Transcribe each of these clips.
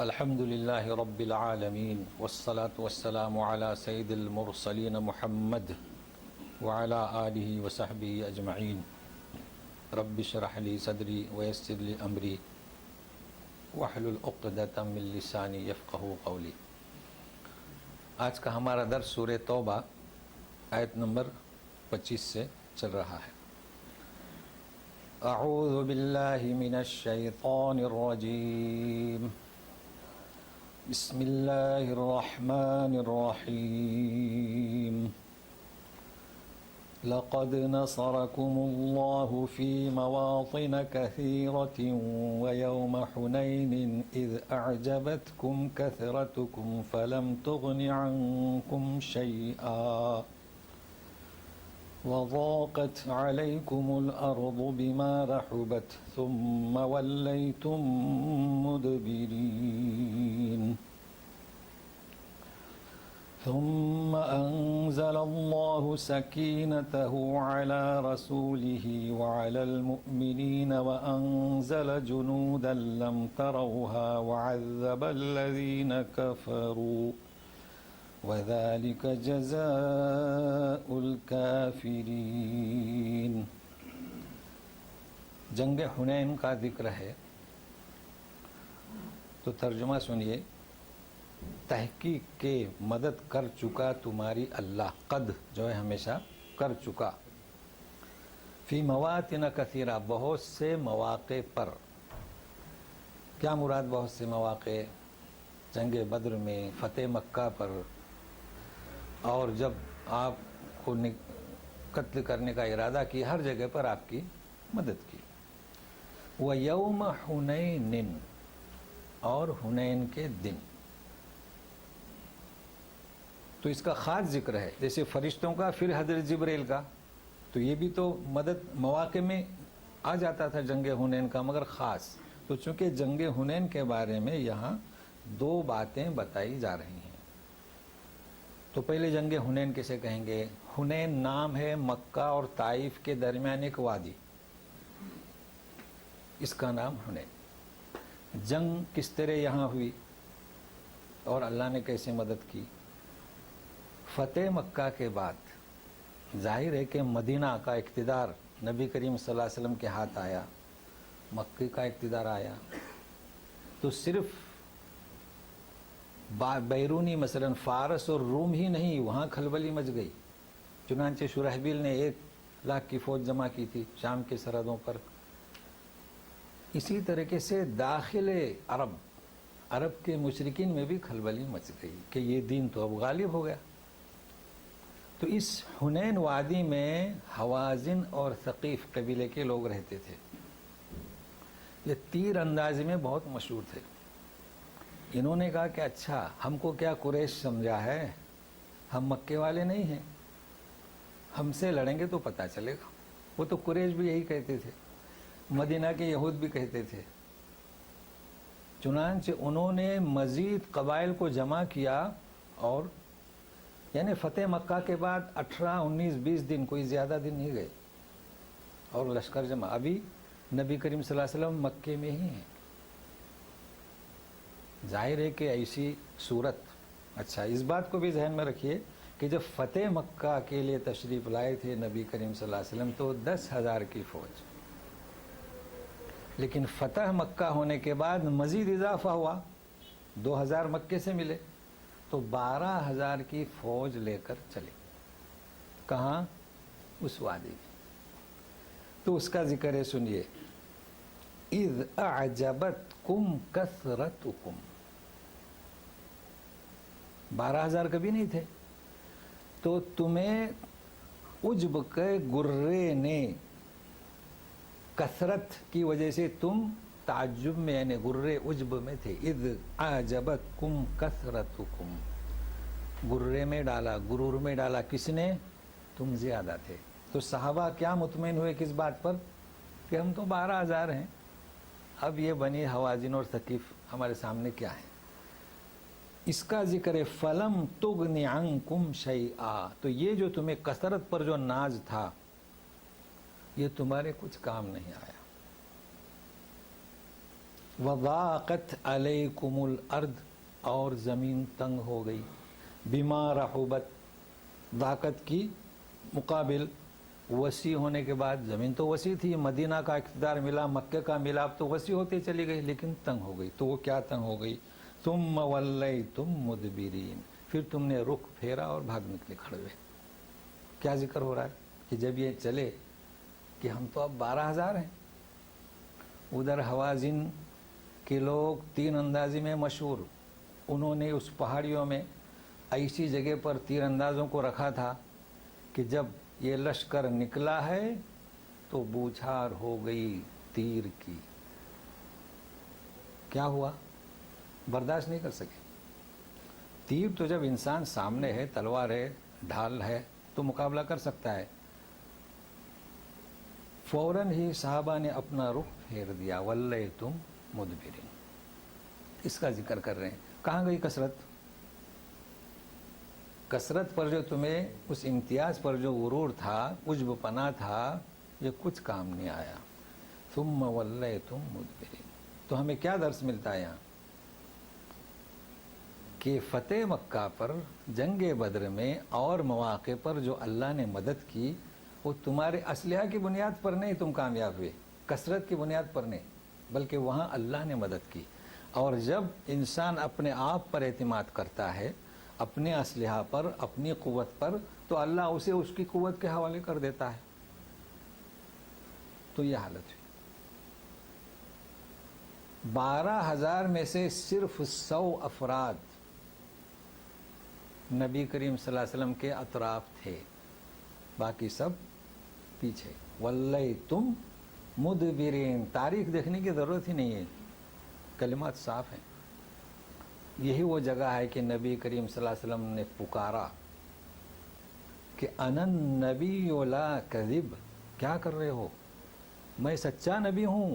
الحمد لله رب العالمين والصلاة والسلام على سيد المرسلين محمد وعلى آله وصحبه أجمعين رب اشرح لي صدري ويسر لي أمري واحلل عقدة من لساني يفقهوا قولي۔ آج کا ہمارا درس سورہ توبہ آیت نمبر 25 سے چل رہا ہے۔ اعوذ باللہ من الشیطان الرجیم، بسم اللہ الرحمن الرحیم۔ لقد نصركم الله في مواطن كثيرة ويوم حنين إذ أعجبتكم كثرتكم فلم تغن عنكم شيئا وضاقت عليكم الأرض بما رحبت ثم وليتم مدبرين ثم أنزل الله سكينته على رسوله وعلى المؤمنين وأنزل جنودا لم تروها وعذب الذين كفروا وذلك جزاء الكافرين۔ جنگ حنین کا ذکر ہے تو ترجمہ سنیے۔ تحقیق کے مدد کر چکا تمہاری اللہ، قد جو ہے ہمیشہ کر چکا، فی مواطن کثیرہ بہت سے مواقع پر۔ کیا مراد بہت سے مواقع؟ جنگ بدر میں، فتح مکہ پر، اور جب آپ کو قتل کرنے کا ارادہ کیا ہر جگہ پر آپ کی مدد کی۔ وَيَوْمَ حُنَيْنٍ، اور حنین کے دن۔ تو اس کا خاص ذکر ہے، جیسے فرشتوں کا پھر حضرت جبریل کا، تو یہ بھی تو مدد مواقع میں آ جاتا تھا جنگ حنین کا، مگر خاص۔ تو چونکہ جنگ حنین کے بارے میں یہاں دو باتیں بتائی جا رہی ہیں۔ تو پہلے جنگ حنین کیسے کہیں گے؟ حنین نام ہے مکہ اور طائف کے درمیان ایک وادی، اس کا نام حنین۔ جنگ کس طرح یہاں ہوئی اور اللہ نے کیسے مدد کی؟ فتح مکہ کے بعد ظاہر ہے کہ مدینہ کا اقتدار نبی کریم صلی اللہ علیہ وسلم کے ہاتھ آیا، مکہ کا اقتدار آیا، تو صرف بیرونی مثلا فارس اور روم ہی نہیں، وہاں کھلبلی مچ گئی۔ چنانچہ شرحبیل نے 1,00,000 کی فوج جمع کی تھی شام کے سرحدوں پر۔ اسی طریقے سے داخل عرب کے مشرکین میں بھی کھلبلی مچ گئی کہ یہ دین تو اب غالب ہو گیا۔ تو اس حنین وادی میں حوازن اور ثقیف قبیلے کے لوگ رہتے تھے۔ یہ تیر اندازی میں بہت مشہور تھے۔ انہوں نے کہا کہ اچھا ہم کو کیا قریش سمجھا ہے، ہم مکے والے نہیں ہیں، ہم سے لڑیں گے تو پتہ چلے گا۔ وہ تو قریش بھی یہی کہتے تھے، مدینہ کے یہود بھی کہتے تھے۔ چنانچہ انہوں نے مزید قبائل کو جمع کیا، اور یعنی فتح مکہ کے بعد 18 19 20 دن، کوئی زیادہ دن نہیں گئے، اور لشکر جمع۔ ابھی نبی کریم صلی اللہ علیہ وسلم مکے میں ہی ہیں۔ ظاہر ہے کہ ایسی صورت، اچھا اس بات کو بھی ذہن میں رکھیے کہ جب فتح مکہ کے لیے تشریف لائے تھے نبی کریم صلی اللہ علیہ وسلم تو 10,000 کی فوج، لیکن فتح مکہ ہونے کے بعد مزید اضافہ ہوا، 2,000 مکے سے ملے، تو تو 12,000 کی فوج لے کر چلے. کہاں؟ اس وادی میں. تو اس کا ذکر ہے، سنیے. اذ اعجبتکم کثرتکم، 12,000 کبھی نہیں تھے، تو تمہیں عجب کے گرے نے، کثرت کی وجہ سے تم تعجب میں یعنی گرے عجب میں تھے. اذ اعجبتکم کثرتکم، گرے میں ڈالا، غرور میں ڈالا کس نے؟ تم زیادہ تھے. تو صحابہ کیا مطمئن ہوئے کس بات پر؟ کہ ہم تو 12,000 ہیں، اب یہ بنی حوازن اور ثقیف ہمارے سامنے کیا ہے. اس کا ذکر ہے فلم تغن عنکم شیئا، تو یہ جو تمہیں کثرت پر جو ناز تھا یہ تمہارے کچھ کام نہیں آیا. وضاقت علیکم الارض، اور زمین تنگ ہو گئی. بما رحبت، ضاقت کی مقابل وسیع ہونے کے بعد، زمین تو وسیع تھی، مدینہ کا اقتدار ملا، مکہ کا ملا، اب تو وسیع ہوتی چلی گئی، لیکن تنگ ہو گئی. تو وہ کیا تنگ ہو گئی؟ ثم ولیتم مدبرین، پھر تم نے رخ پھیرا اور بھاگ نکلے، کھڑے ہوئے. کیا ذکر ہو رہا ہے؟ کہ جب یہ چلے کہ ہم تو اب 12,000 ہیں. ادھر حوازن کے لوگ تیر اندازی میں مشہور، انہوں نے اس پہاڑیوں میں ایسی جگہ پر تیر اندازوں کو رکھا تھا کہ جب یہ لشکر نکلا ہے تو بوچھار ہو گئی تیر کی. کیا ہوا؟ برداشت نہیں کر سکے. تیر تو جب انسان سامنے ہے، تلوار ہے، ڈھال ہے، تو مقابلہ کر سکتا ہے. فوراً ہی صحابہ نے اپنا رخ پھیر دیا. ولیتم مدبرین، اس کا ذکر کر رہے ہیں. کہاں گئی کثرت؟ کثرت پر جو تمہیں اس امتیاز پر جو غرور تھا، عجب پنا تھا، یہ کچھ کام نہیں آیا. ثم ولیتم مدبرین. تو ہمیں کیا درس ملتا ہے یہاں؟ کہ فتح مکہ پر، جنگ بدر میں اور مواقع پر جو اللہ نے مدد کی، وہ تمہارے اسلحہ کی بنیاد پر نہیں تم کامیاب ہوئے، کثرت کی بنیاد پر نہیں، بلکہ وہاں اللہ نے مدد کی. اور جب انسان اپنے آپ پر اعتماد کرتا ہے، اپنے اسلحہ پر، اپنی قوت پر، تو اللہ اسے اس کی قوت کے حوالے کر دیتا ہے. تو یہ حالت ہے. 12,000 میں سے صرف 100 افراد نبی کریم صلی اللہ علیہ وسلم کے اطراف تھے، باقی سب پیچھے. ولیتم مدبرین، تاریخ دیکھنے کی ضرورت ہی نہیں ہے، کلمات صاف ہیں. یہی وہ جگہ ہے کہ نبی کریم صلی اللہ علیہ وسلم نے پکارا کہ انا النبی لا کذب، کیا کر رہے ہو؟ میں سچا نبی ہوں.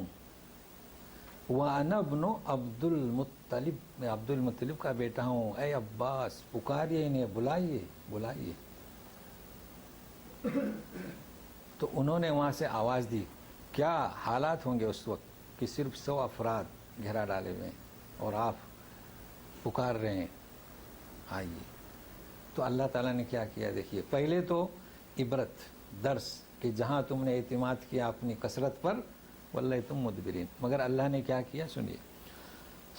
وَأَنَا ابْنُ عبد المطلب، میں عبد المطلب کا بیٹا ہوں. اے عباس، پکاریے انہیں، بلائیے بلائیے. تو انہوں نے وہاں سے آواز دی. کیا حالات ہوں گے اس وقت کہ صرف 100 افراد گھیرا ڈالے ہوئے ہیں اور آپ پکار رہے ہیں آئیے. تو اللہ تعالیٰ نے کیا کیا دیکھیے. پہلے تو عبرت، درس، کہ جہاں تم نے اعتماد کیا اپنی کثرت پر، ولیتم مدبرین، مگر اللہ نے کیا کیا سنیے.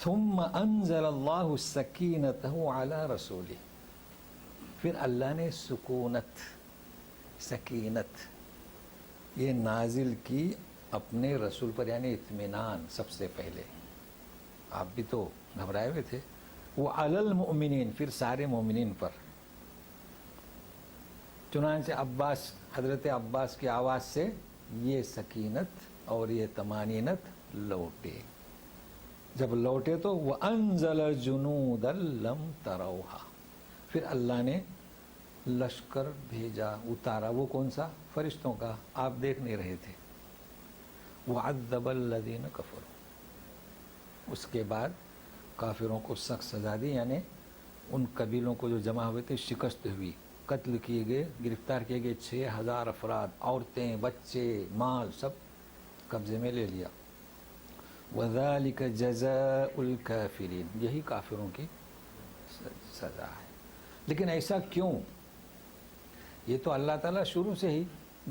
ثم انزل اللہ سکینتہ علی رسولہ، پھر اللہ نے سکونت، سکینت یہ نازل کی اپنے رسول پر، یعنی اطمینان. سب سے پہلے آپ بھی تو گھبرائے ہوئے تھے. وہ علی المؤمنین، پھر سارے مومنین پر. چنانچہ عباس، حضرت عباس کی آواز سے یہ سکینت اور یہ طمانینت لوٹے. جب لوٹے تو وَأَنزَلَ جُنُودًا لَمْ تَرَوْهَا، پھر اللہ نے لشکر بھیجا، اتارا. وہ کون سا؟ فرشتوں کا، آپ دیکھ نہیں رہے تھے. وَعَذَّبَ الَّذِينَ كَفَرُوا، اس کے بعد کافروں کو سخت سزا دی، یعنی ان قبیلوں کو جو جمع ہوئے تھے شکست ہوئی، قتل کیے گئے، گرفتار کیے گئے. 6,000 افراد، عورتیں، بچے، مال سب قبضے میں لے لیا. وَذَلِكَ جَزَاءُ الْكَافِرِينَ، یہی کافروں کی سزا ہے. لیکن ایسا کیوں؟ یہ تو اللہ تعالیٰ شروع سے ہی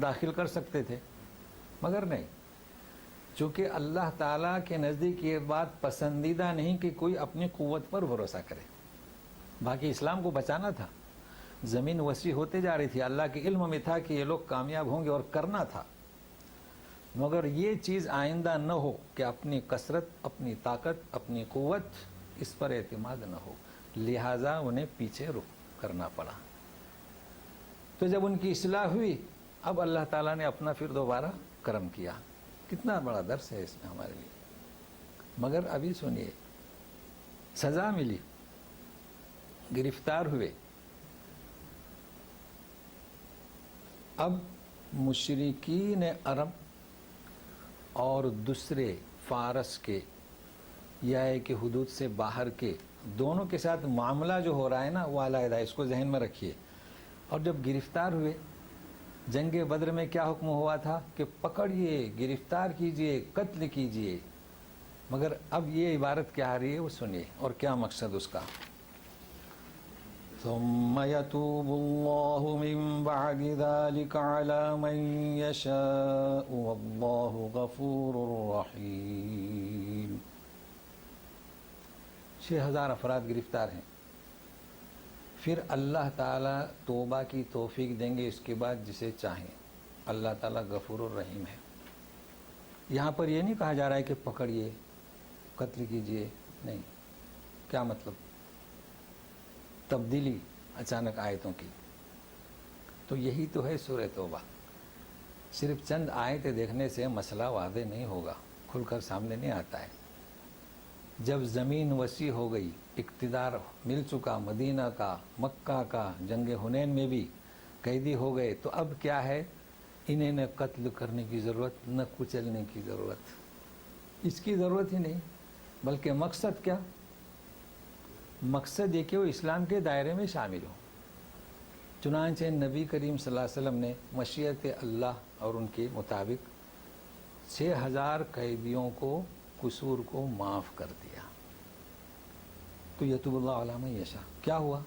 داخل کر سکتے تھے، مگر نہیں. چونکہ اللہ تعالیٰ کے نزدیک یہ بات پسندیدہ نہیں کہ کوئی اپنی قوت پر بھروسہ کرے. باقی اسلام کو بچانا تھا. زمین وسیع ہوتے جا رہی تھی, اللہ کے علم میں تھا کہ یہ لوگ کامیاب ہوں گے اور کرنا تھا, مگر یہ چیز آئندہ نہ ہو کہ اپنی کثرت, اپنی طاقت, اپنی قوت اس پر اعتماد نہ ہو, لہٰذا انہیں پیچھے رخ کرنا پڑا. تو جب ان کی اصلاح ہوئی, اب اللہ تعالیٰ نے اپنا پھر دوبارہ کرم کیا. کتنا بڑا درس ہے اس میں ہمارے لیے. مگر ابھی سنیے, سزا ملی, گرفتار ہوئے. اب مشرکین عرب اور دوسرے فارس کے یا کہ حدود سے باہر کے دونوں کے ساتھ معاملہ جو ہو رہا ہے نا, وہ علیحدہ, اس کو ذہن میں رکھیے. اور جب گرفتار ہوئے, جنگ بدر میں کیا حکم ہوا تھا کہ پکڑیے, گرفتار کیجئے, قتل کیجئے. مگر اب یہ عبارت کیا آ رہی ہے وہ سنیے, اور کیا مقصد اس کا. ثم يتوب الله من بعد ذلك على من يشاء والله غفور رحيم. 6000 افراد گرفتار ہیں. پھر اللہ تعالیٰ توبہ کی توفیق دیں گے اس کے بعد جسے چاہیں. اللہ تعالیٰ غفور الرحیم ہے. یہاں پر یہ نہیں کہا جا رہا ہے کہ پکڑیے, قتل کیجئے, نہیں. کیا مطلب؟ تبدیلی اچانک آیتوں کی. تو یہی تو ہے سورہ توبہ. صرف چند آیتیں دیکھنے سے مسئلہ واضح نہیں ہوگا, کھل کر سامنے نہیں آتا ہے. جب زمین وسیع ہو گئی, اقتدار مل چکا مدینہ کا, مکہ کا, جنگ حنین میں بھی قیدی ہو گئے, تو اب کیا ہے, انہیں نہ قتل کرنے کی ضرورت, نہ کچلنے کی ضرورت. اس کی ضرورت ہی نہیں. بلکہ مقصد کیا؟ مقصد یہ کہ وہ اسلام کے دائرے میں شامل ہوں. چنانچہ نبی کریم صلی اللہ علیہ وسلم نے مشیت اللہ اور ان کے مطابق 6000 قیدیوں کو قصور کو معاف کر دیا. تو یتوب اللہ علی من یشاء کیا ہوا؟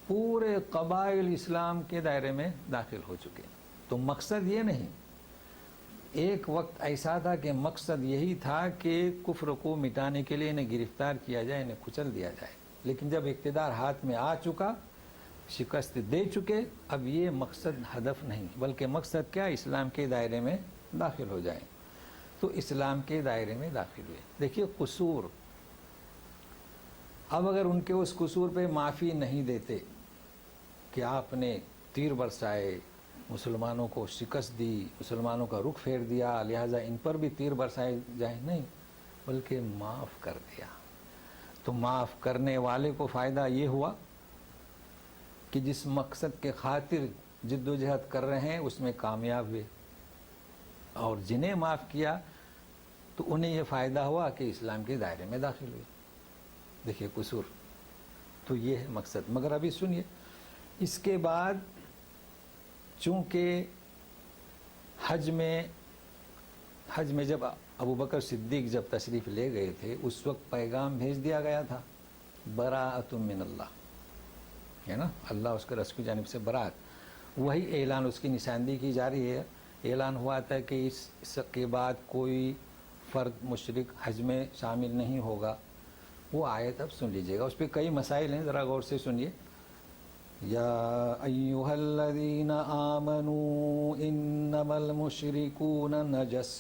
پورے قبائل اسلام کے دائرے میں داخل ہو چکے. تو مقصد یہ نہیں. ایک وقت ایسا تھا کہ مقصد یہی تھا کہ کفر کو مٹانے کے لیے انہیں گرفتار کیا جائے, انہیں کچل دیا جائے. لیکن جب اقتدار ہاتھ میں آ چکا, شکست دے چکے, اب یہ مقصد ہدف نہیں, بلکہ مقصد کیا, اسلام کے دائرے میں داخل ہو جائیں. تو اسلام کے دائرے میں داخل ہوئے. دیکھیے قصور, اب اگر ان کے اس قصور پہ معافی نہیں دیتے کہ آپ نے تیر برسائے, مسلمانوں کو شکست دی, مسلمانوں کا رخ پھیر دیا, لہٰذا ان پر بھی تیر برسائے جائیں, نہیں, بلکہ معاف کر دیا. تو معاف کرنے والے کو فائدہ یہ ہوا کہ جس مقصد کے خاطر جد و جہد کر رہے ہیں اس میں کامیاب ہوئے, اور جنہیں معاف کیا تو انہیں یہ فائدہ ہوا کہ اسلام کے دائرے میں داخل ہوئے. دیکھیے قصور, تو یہ ہے مقصد. مگر ابھی سنیے, اس کے بعد چونکہ حج میں جب ابو بکر صدیق جب تشریف لے گئے تھے, اس وقت پیغام بھیج دیا گیا تھا, براءۃ من اللہ, ہے نا, اللہ اس کے رسول کی جانب سے برات. وہی اعلان, اس کی نشاندہی کی جا رہی ہے. اعلان ہوا تھا کہ اس کے بعد کوئی فرد مشرک حج میں شامل نہیں ہوگا. وہ آیت اب سن لیجئے گا, اس پہ کئی مسائل ہیں, ذرا غور سے سنیے. یا ایھا الذین آمنوا انما المشرکون نجس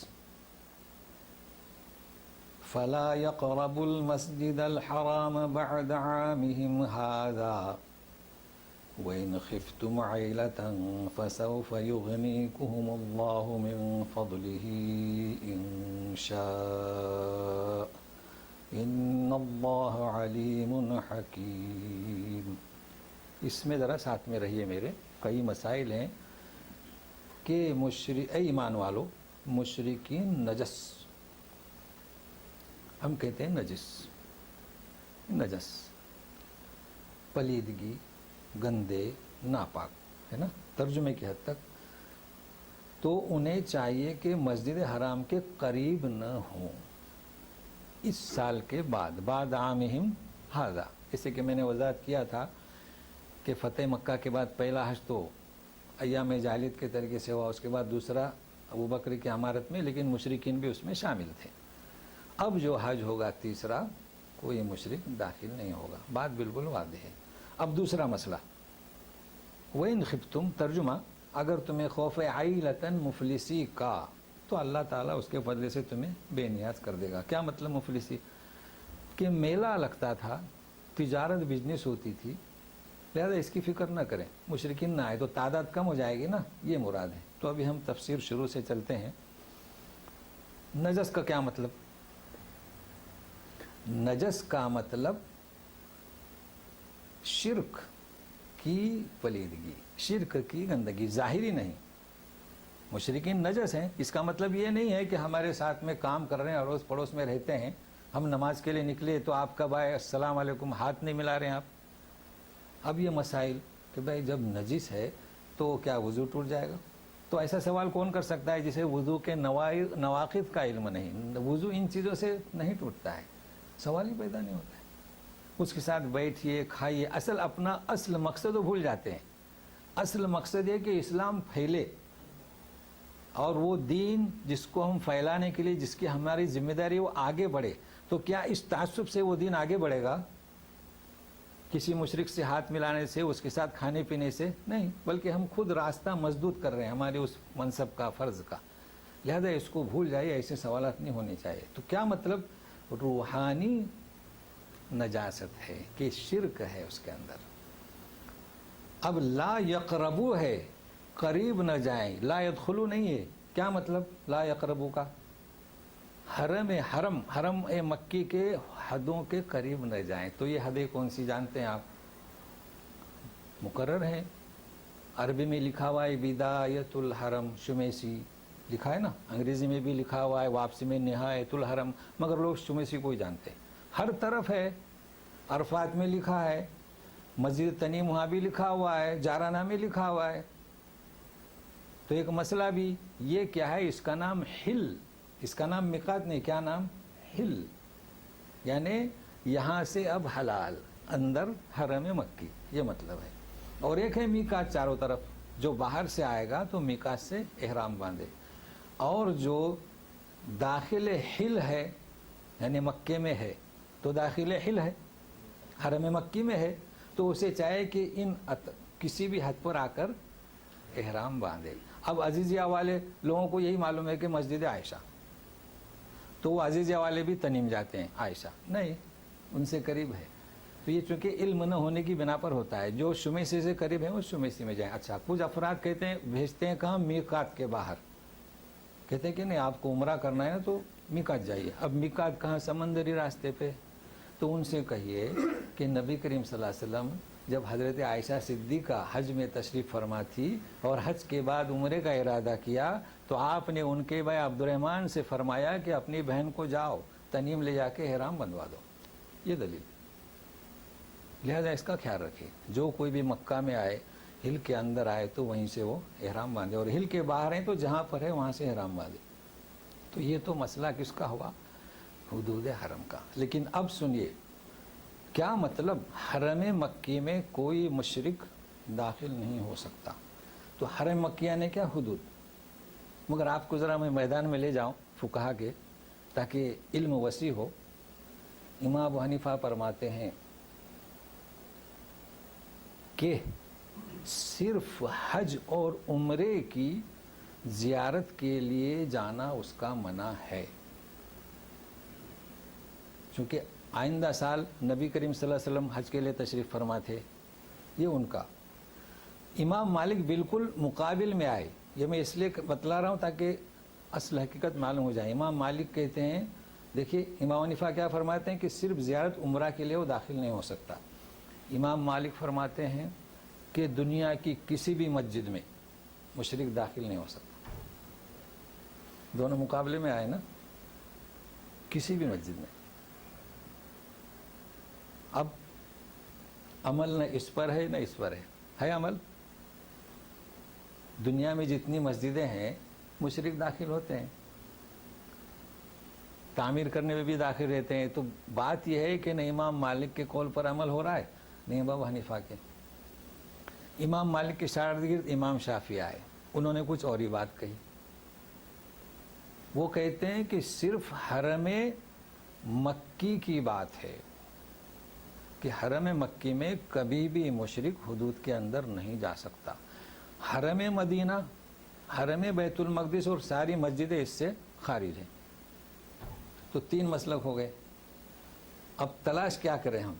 فلا يقربوا المسجد الحرام بعد عامهم هذا وإن خفتم عيلة فسوف يغنيكم الله من فضله إن شاء إن الله عليم حكيم. اس میں ذرا ساتھ میں رہیے میرے, کئی مسائل ہیں کہ اے ایمان والو, مشرکین نجس, ہم کہتے ہیں نجس, پلیدگی, گندے, ناپاک, ہے نا, ترجمے کی حد تک. تو انہیں چاہیے کہ مسجد حرام کے قریب نہ ہوں اس سال کے بعد عامہم ھذا. جیسے کہ میں نے وضاحت کیا تھا کہ فتح مکہ کے بعد پہلا حج تو ایام جاہلیت کے طریقے سے ہوا, اس کے بعد دوسرا ابو بکر کی امارت میں, لیکن مشرکین بھی اس میں شامل تھے. اب جو حج ہوگا تیسرا, کوئی مشرک داخل نہیں ہوگا. بات بالکل واضح ہے. اب دوسرا مسئلہ وَإِنْ خِفْتُمْ، ترجمہ اگر تمہیں خوف عیلتاً مفلسی کا تو اللہ تعالیٰ اس کے فضل سے تمہیں بے نیاز کر دے گا. کیا مطلب مفلسی؟ کہ میلہ لگتا تھا، تجارت بزنس ہوتی تھی، لہذا اس کی فکر نہ کریں، مشرکین نہ آئے تو تعداد کم ہو جائے گی نا، یہ مراد ہے. تو ابھی ہم تفسیر شروع سے چلتے ہیں. نجس کا کیا مطلب؟ نجس کا مطلب شرک کی پلیدگی، شرک کی گندگی، ظاہری نہیں. مشرکین نجس ہیں، اس کا مطلب یہ نہیں ہے کہ ہمارے ساتھ میں کام کر رہے ہیں، اڑوس پڑوس میں رہتے ہیں، ہم نماز کے لیے نکلے تو آپ کب آئے، السلام علیکم، ہاتھ نہیں ملا رہے ہیں آپ. اب یہ مسائل کہ بھائی جب نجس ہے تو کیا وضو ٹوٹ جائے گا؟ تو ایسا سوال کون کر سکتا ہے جسے وضو کے نواقض کا علم نہیں؟ وضو ان چیزوں سے نہیں ٹوٹتا ہے، سوال ہی پیدا نہیں ہوتا ہے. اس کے ساتھ بیٹھیے، کھائیے، اپنا اصل مقصد وہ بھول جاتے ہیں. اصل مقصد یہ کہ اسلام پھیلے، اور وہ دین جس کو ہم پھیلانے کے لیے جس کی ہماری ذمہ داری وہ آگے بڑھے. تو کیا اس تعصب سے وہ دین آگے بڑھے گا؟ کسی مشرک سے ہاتھ ملانے سے، اس کے ساتھ کھانے پینے سے نہیں، بلکہ ہم خود راستہ مسدود کر رہے ہیں ہمارے اس منصب کا، فرض کا. لہذا اس کو بھول جائے، ایسے سوالات نہیں ہونے چاہیے. تو کیا مطلب؟ روحانی نجاست ہے کہ شرک ہے اس کے اندر. اب لا یقربو ہے، قریب نہ جائیں، لا یدخلو نہیں ہے. کیا مطلب لا یقربو کا؟ حرم مکی کے حدوں کے قریب نہ جائیں. تو یہ حدیں کون سی جانتے ہیں آپ؟ مقرر ہیں، عربی میں لکھا ہوا ہے بدایت الحرم، شمیسی لکھا ہے نا، انگریزی میں بھی لکھا ہوا ہے واپسی میں نہایت الحرم، مگر لوگ شمیسی کو ہی جانتے ہیں. ہر طرف ہے، عرفات میں لکھا ہے، مسجد تنیم وہاں بھی لکھا ہوا ہے، جارانہ میں لکھا ہوا ہے. تو ایک مسئلہ بھی یہ کیا ہے، اس کا نام حل، اس کا نام میقات نہیں، کیا نام؟ حل، یعنی یہاں سے اب حلال، اندر حرم مکی، یہ مطلب ہے. اور ایک ہے میقات چاروں طرف، جو باہر سے آئے گا تو میقات سے احرام باندھے. اور جو داخل حل ہے یعنی مکے میں ہے تو داخل حل ہے، حرم مکی میں ہے، تو اسے چاہے کہ کسی بھی حد پر آ کر احرام باندھے. اب عزیزیہ والے لوگوں کو یہی معلوم ہے کہ مسجد عائشہ، تو وہ عزیزیہ والے بھی تنیم جاتے ہیں، عائشہ نہیں، ان سے قریب ہے. تو یہ چونکہ علم نہ ہونے کی بنا پر ہوتا ہے، جو شمیسی سے قریب ہیں وہ شمیسی میں جائیں. اچھا، کچھ افراد کہتے ہیں، بھیجتے ہیں کہاں؟ میقات کے باہر، کہتے ہیں کہ نہیں آپ کو عمرہ کرنا ہے نا تو میقات جائیے. اب میقات کہاں؟ سمندری راستے پہ. تو ان سے کہیے کہ نبی کریم صلی اللہ علیہ وسلم جب حضرت عائشہ صدیقہ حج میں تشریف فرما تھی اور حج کے بعد عمرے کا ارادہ کیا تو آپ نے ان کے بھائی عبد الرحمن سے فرمایا کہ اپنی بہن کو جاؤ تنیم لے جا کے احرام بندھوا دو. یہ دلیل. لہذا اس کا خیال رکھیں، جو کوئی بھی مکہ میں آئے، ہل کے اندر آئے تو وہیں سے وہ احرام باندھے، اور ہل کے باہر ہیں تو جہاں پر ہے وہاں سے احرام باندھے. تو یہ تو مسئلہ کس کا ہوا؟ حدود حرم کا. لیکن اب سنیے کیا مطلب حرم مکی میں کوئی مشرک داخل نہیں ہو سکتا. تو حرم مکیہ نے کیا؟ حدود. مگر آپ کو ذرا میں میدان میں لے جاؤں فقہا کے تاکہ علم وسیع ہو. امام ابو حنیفہ فرماتے ہیں کہ صرف حج اور عمرے کی زیارت کے لیے جانا اس کا منع ہے، چونکہ آئندہ سال نبی کریم صلی اللہ علیہ وسلم حج کے لیے تشریف فرما تھے. یہ ان کا. امام مالک بالکل مقابل میں آئے. یہ میں اس لیے بتلا رہا ہوں تاکہ اصل حقیقت معلوم ہو جائے. امام مالک کہتے ہیں، دیکھیے امام حنیفہ کیا فرماتے ہیں کہ صرف زیارت عمرہ کے لیے وہ داخل نہیں ہو سکتا. امام مالک فرماتے ہیں کہ دنیا کی کسی بھی مسجد میں مشرک داخل نہیں ہو سکتا. دونوں مقابلے میں آئے نا، کسی بھی مسجد میں. اب عمل نہ اس پر ہے نہ اس پر ہے عمل. دنیا میں جتنی مسجدیں ہیں مشرک داخل ہوتے ہیں، تعمیر کرنے میں بھی داخل رہتے ہیں. تو بات یہ ہے کہ نہ امام مالک کے قول پر عمل ہو رہا ہے نہ ابو حنیفہ کے. امام مالک کے شاگرد امام شافعی آئے، انہوں نے کچھ اور ہی بات کہی. وہ کہتے ہیں کہ صرف حرم مکی کی بات ہے. کہ حرم مکی میں کبھی بھی مشرک حدود کے اندر نہیں جا سکتا. حرم مدینہ، حرم بیت المقدس اور ساری مسجدیں اس سے خارج ہیں. تو 3 مسلک ہو گئے. اب تلاش کیا کریں ہم،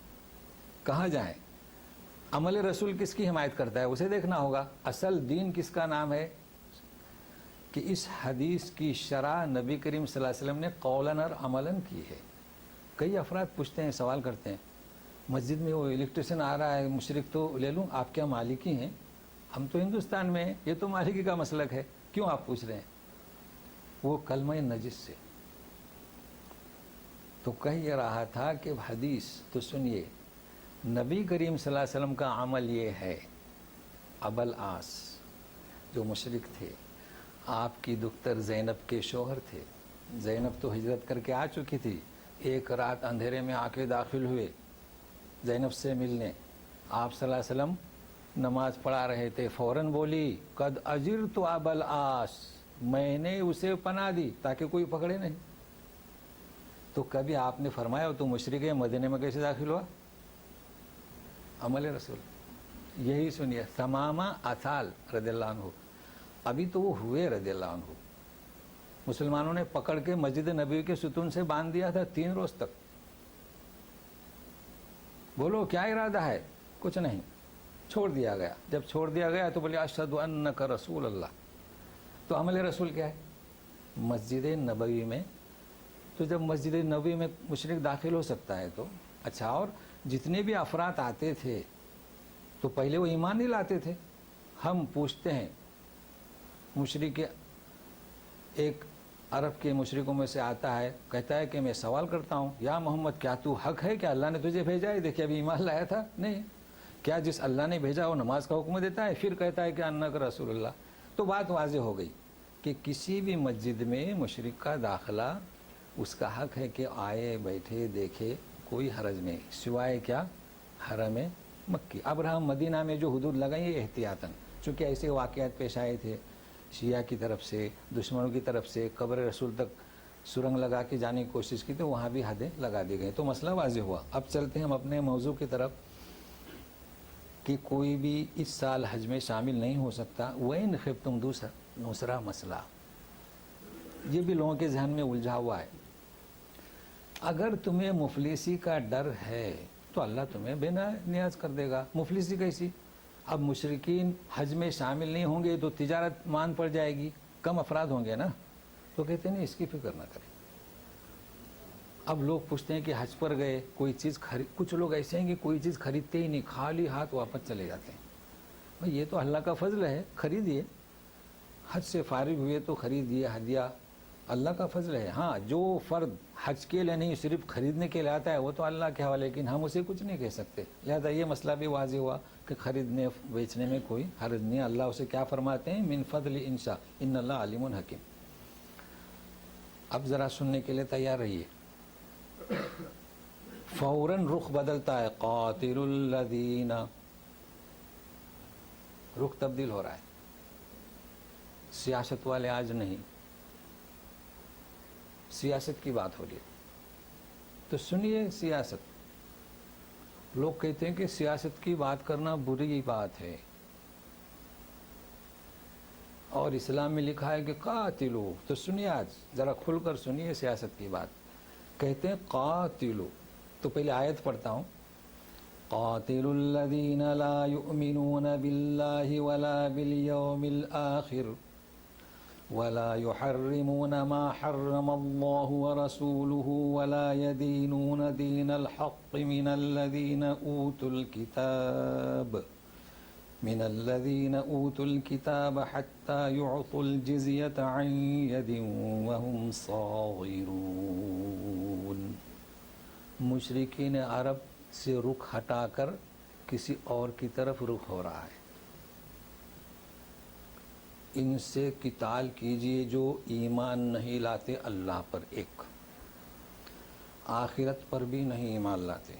کہاں جائیں؟ عمل رسول کس کی حمایت کرتا ہے اسے دیکھنا ہوگا. اصل دین کس کا نام ہے کہ اس حدیث کی شرح نبی کریم صلی اللہ علیہ وسلم نے قولاً اور عملاً کی ہے. کئی افراد پوچھتے ہیں، سوال کرتے ہیں، مسجد میں وہ الیکٹریشن آ رہا ہے، مشرک تو لے لوں، آپ کیا مالکی ہیں؟ ہم تو ہندوستان میں ہیں، یہ تو مالکی کا مسلک ہے، کیوں آپ پوچھ رہے ہیں؟ وہ کلمہ نجس سے. تو کہہ یہ رہا تھا کہ حدیث تو سنیے، نبی کریم صلی اللہ علیہ وسلم کا عمل یہ ہے. ابوالعاص جو مشرک تھے، آپ کی دختر زینب کے شوہر تھے. زینب تو ہجرت کر کے آ چکی تھی. ایک رات اندھیرے میں آ کے داخل ہوئے زینب سے ملنے. آپ صلی اللہ علیہ وسلم نماز پڑھا رہے تھے، فوراً بولی قد اجرت ابوالعاص، میں نے اسے پناہ دی تاکہ کوئی پکڑے نہیں. تو کبھی آپ نے فرمایا تو مشرک ہے، مدینے میں کیسے داخل ہوا؟ عمل رسول. یہی سنیے، ثمامہ اثال رضی اللہ عنہ، ابھی تو وہ ہوئے رضی اللہ عنہ، مسلمانوں نے پکڑ کے مسجد نبوی کے ستون سے باندھ دیا تھا 3 روز تک. بولو کیا ارادہ ہے؟ کچھ نہیں، چھوڑ دیا گیا. جب چھوڑ دیا گیا تو بولے اشہد انک رسول اللہ. تو عمل رسول کیا ہے؟ مسجد نبوی میں، تو جب مسجد نبوی میں مشرک داخل ہو سکتا ہے تو اچھا. اور جتنے بھی افراد آتے تھے تو پہلے وہ ایمان نہیں لاتے تھے. ہم پوچھتے ہیں، مشرک ایک عرب کے مشرکوں میں سے آتا ہے، کہتا ہے کہ میں سوال کرتا ہوں، یا محمد کیا تو حق ہے کہ اللہ نے تجھے بھیجا ہے؟ دیکھیں ابھی ایمان لایا تھا نہیں. کیا جس اللہ نے بھیجا وہ نماز کا حکم دیتا ہے؟ پھر کہتا ہے کہ انک رسول اللہ. تو بات واضح ہو گئی کہ کسی بھی مسجد میں مشرک کا داخلہ اس کا حق ہے کہ آئے، بیٹھے، دیکھے، کوئی حرج نہیں، سوائے کیا؟ حرم مکی. اب رہا مدینہ میں جو حدود لگائی ہیں احتیاطاً، چونکہ ایسے واقعات پیش آئے تھے شیعہ کی طرف سے، دشمنوں کی طرف سے قبر رسول تک سرنگ لگا کے جانے کی کوشش کی، تو وہاں بھی حدیں لگا دی گئی. تو مسئلہ واضح ہوا. اب چلتے ہیں ہم اپنے موضوع کی طرف کہ کوئی بھی اس سال حج میں شامل نہیں ہو سکتا. وَإِنْ خِفْتُمْ دوسرا مسئلہ یہ بھی لوگوں کے ذہن میں الجھا ہوا ہے. اگر تمہیں مفلسی کا ڈر ہے تو اللہ تمہیں بے نیاز کر دے گا. مفلسی کیسی؟ اب مشرکین حج میں شامل نہیں ہوں گے تو تجارت مان پڑ جائے گی، کم افراد ہوں گے نا. تو کہتے ہیں نہیں، اس کی فکر نہ کریں. اب لوگ پوچھتے ہیں کہ حج پر گئے کوئی چیز کچھ لوگ ایسے ہیں کہ کوئی چیز خریدتے ہی نہیں، خالی ہاتھ واپس چلے جاتے ہیں. بھئی یہ تو اللہ کا فضل ہے، خریدیے. حج سے فارغ ہوئے تو خریدیے ہدیہ، اللہ کا فضل ہے. ہاں جو فرد حج کے لیے نہیں صرف خریدنے کے لیے آتا ہے وہ تو اللہ کے حوالے، لیکن ہم اسے کچھ نہیں کہہ سکتے. لہذا یہ مسئلہ بھی واضح ہوا کہ خریدنے بیچنے میں کوئی حرج نہیں. اللہ اسے کیا فرماتے ہیں؟ من فضل انشاء ان اللہ علیم حکیم. اب ذرا سننے کے لیے تیار رہیے. فوراً رخ بدلتا ہے، قاتل الذین، رخ تبدیل ہو رہا ہے. سیاست والے آج نہیں، سیاست کی بات ہو رہی ہے. تو سنیے، سیاست، لوگ کہتے ہیں کہ سیاست کی بات کرنا بری بات ہے، اور اسلام میں لکھا ہے کہ قاتلو. تو سنیے، آج ذرا کھل کر سنیے سیاست کی بات. کہتے ہیں قاتلو. تو پہلے آیت پڑھتا ہوں. قاتلوا الذین لا یؤمنون باللہ ولا بالیوم الآخر ولا يحرمون ما حرم الله ورسوله ولا يدينون دين الحق من الذين أوتوا الكتاب حتى يعطوا الجزية عن يد وهم صاغرون. مشرکین عرب سے رخ ہٹا کر کسی اور کی طرف رخ ہو رہا ہے. ان سے قتال کیجیے جو ایمان نہیں لاتے اللہ پر، ایک آخرت پر بھی نہیں ایمان لاتے،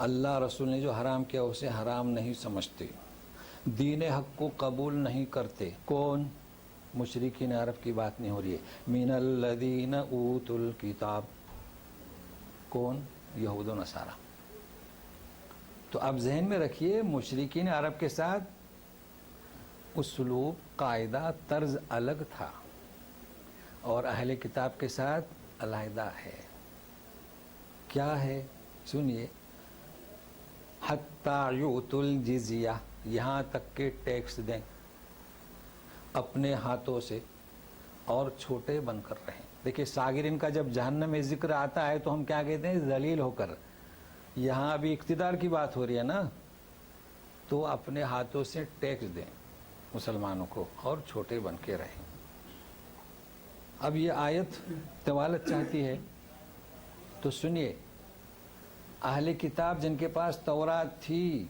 اللہ رسول نے جو حرام کیا اسے حرام نہیں سمجھتے، دین حق کو قبول نہیں کرتے. کون؟ مشرکین عرب کی بات نہیں ہو رہی ہے. من الذین اوتوا الکتاب، کون؟ یہود و نصارہ. تو اب ذہن میں رکھیے مشرکین عرب کے ساتھ اسلوب، قاعدہ، طرز الگ تھا اور اہل کتاب کے ساتھ علیحدہ ہے۔ کیا ہے؟ سنیے، حتی یؤتوا الجزیہ، یہاں تک کہ ٹیکس دیں اپنے ہاتھوں سے اور چھوٹے بن کر رہیں۔ دیکھیے ساغرین کا جب جہنم میں ذکر آتا ہے تو ہم کیا کہتے ہیں؟ ذلیل ہو کر۔ یہاں ابھی اقتدار کی بات ہو رہی ہے نا، تو اپنے ہاتھوں سے ٹیکس دیں مسلمانوں کو اور چھوٹے بن کے رہیں۔ اب یہ آیت طوالت چاہتی ہے تو سنیے، اہل کتاب جن کے پاس تورات تھی،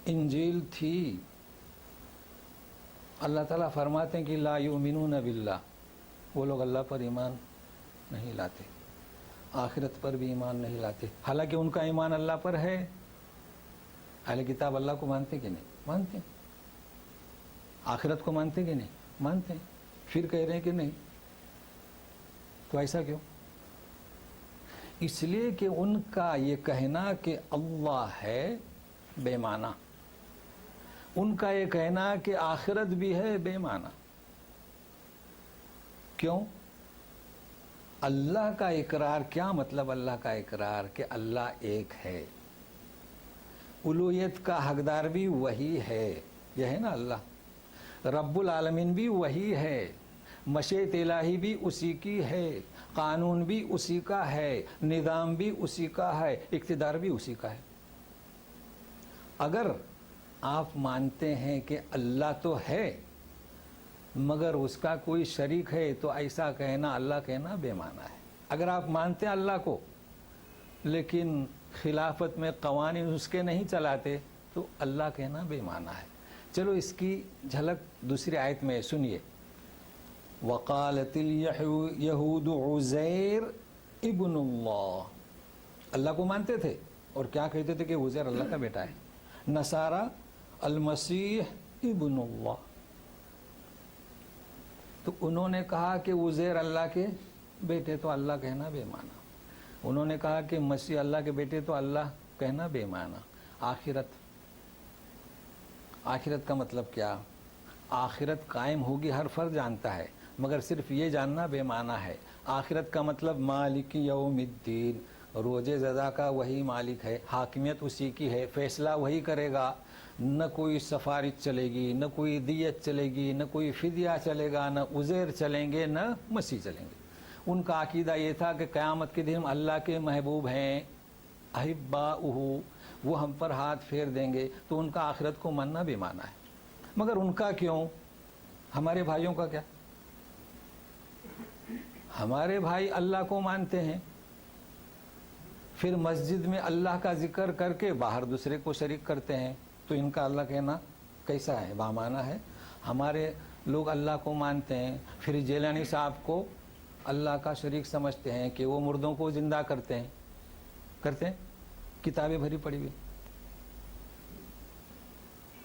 انجیل تھی، اللہ تعالیٰ فرماتے ہیں کہ لا یؤمنون باللہ، وہ لوگ اللہ پر ایمان نہیں لاتے، آخرت پر بھی ایمان نہیں لاتے، حالانکہ ان کا ایمان اللہ پر ہے۔ اہل کتاب اللہ کو مانتے کہ نہیں؟ مانتے ہیں۔ آخرت کو مانتے کہ نہیں؟ مانتے ہیں۔ پھر کہہ رہے ہیں کہ نہیں، تو ایسا کیوں؟ اس لیے کہ ان کا یہ کہنا کہ اللہ ہے بے معنی، ان کا یہ کہنا کہ آخرت بھی ہے بے معنی۔ کیوں؟ اللہ کا اقرار، کیا مطلب اللہ کا اقرار؟ کہ اللہ ایک ہے، الوہیت کا حقدار بھی وہی ہے، یہ ہے نا اللہ، رب العالمین بھی وہی ہے، مشیت الہی بھی اسی کی ہے، قانون بھی اسی کا ہے، نظام بھی اسی کا ہے، اقتدار بھی اسی کا ہے۔ اگر آپ مانتے ہیں کہ اللہ تو ہے مگر اس کا کوئی شریک ہے تو ایسا کہنا، اللہ کہنا بے معنی ہے۔ اگر آپ مانتے ہیں اللہ کو لیکن خلافت میں قوانین اس کے نہیں چلاتے تو اللہ کہنا بے معنی ہے۔ چلو اس کی جھلک دوسری آیت میں سنیے، وقالت الیہود عزیر ابن اللہ، اللہ کو مانتے تھے اور کیا کہتے تھے کہ عزیر اللہ کا بیٹا ہے، نصارہ المسیح ابن اللہ، تو انہوں نے کہا کہ عزیر اللہ کے بیٹے، تو اللہ کہنا بے معنی۔ انہوں نے کہا کہ مسیح اللہ کے بیٹے، تو اللہ کہنا بے معنی۔ آخرت کا مطلب کیا؟ آخرت قائم ہوگی ہر فرد جانتا ہے، مگر صرف یہ جاننا بے معنی ہے۔ آخرت کا مطلب مالک یوم الدین، روز جزا کا وہی مالک ہے، حاکمیت اسی کی ہے، فیصلہ وہی کرے گا، نہ کوئی سفارش چلے گی، نہ کوئی دیت چلے گی، نہ کوئی فدیہ چلے گا، نہ عزیر چلیں گے، نہ مسیح چلیں گے۔ ان کا عقیدہ یہ تھا کہ قیامت کے دن اللہ کے محبوب ہیں، احباؤہ، وہ ہم پر ہاتھ پھیر دیں گے، تو ان کا آخرت کو ماننا بھی مانا ہے۔ مگر ان کا کیوں؟ ہمارے بھائیوں کا کیا؟ ہمارے بھائی اللہ کو مانتے ہیں، پھر مسجد میں اللہ کا ذکر کر کے باہر دوسرے کو شریک کرتے ہیں، تو ان کا اللہ کہنا کیسا ہے؟ بامعنی ہے۔ ہمارے لوگ اللہ کو مانتے ہیں، پھر جیلانی صاحب کو اللہ کا شریک سمجھتے ہیں کہ وہ مردوں کو زندہ کرتے ہیں، کتابیں بھری پڑی ہوئی۔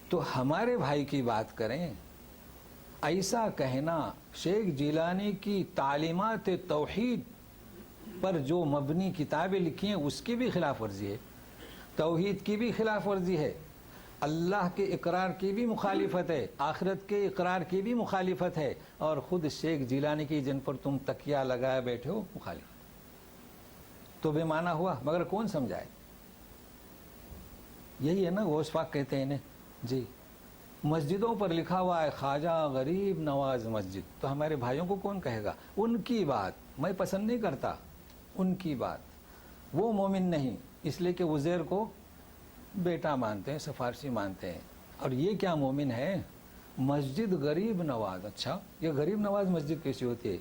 تو ہمارے بھائی کی بات کریں، ایسا کہنا شیخ جیلانی کی تعلیمات توحید پر جو مبنی کتابیں لکھی ہیں اس کی بھی خلاف ورزی ہے، توحید کی بھی خلاف ورزی ہے، اللہ کے اقرار کی بھی مخالفت ہے، آخرت کے اقرار کی بھی مخالفت ہے، اور خود شیخ جیلانی کی جن پر تم تکیہ لگائے بیٹھے ہو مخالفت، تو بے معنی ہوا۔ مگر کون سمجھائے؟ یہی ہے نا غوث پاک کہتے ہیں انہیں، جی مسجدوں پر لکھا ہوا ہے خواجہ غریب نواز مسجد، تو ہمارے بھائیوں کو کون کہے گا؟ ان کی بات میں پسند نہیں کرتا، ان کی بات، وہ مومن نہیں، اس لیے کہ عزیر کو بیٹا مانتے ہیں، سفارشی مانتے ہیں۔ اور یہ کیا مومن ہے؟ مسجد غریب نواز، اچھا یہ غریب نواز مسجد کیسی ہوتی ہے؟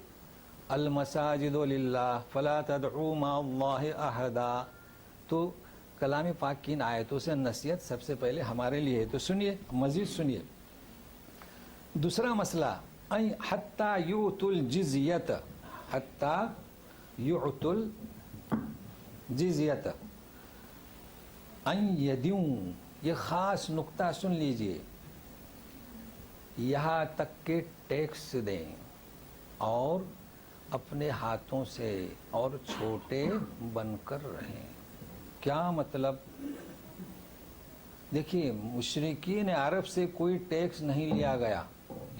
المساجد للہ فلا تدعوا مع اللہ احدا، تو کلام پاک کی ان آیتوں سے نصیحت سب سے پہلے ہمارے لیے ہے۔ تو سنیے، مزید سنیے، دوسرا مسئلہ، حتی یؤتوا الجزیۃ، حتی یؤتوا الجزیۃ، ان یدوں، یہ خاص نقطہ سن لیجئے، یہاں تک کہ ٹیکس دیں اور اپنے ہاتھوں سے اور چھوٹے بن کر رہیں۔ کیا مطلب؟ دیکھیے مشرکین عرب سے کوئی ٹیکس نہیں لیا گیا،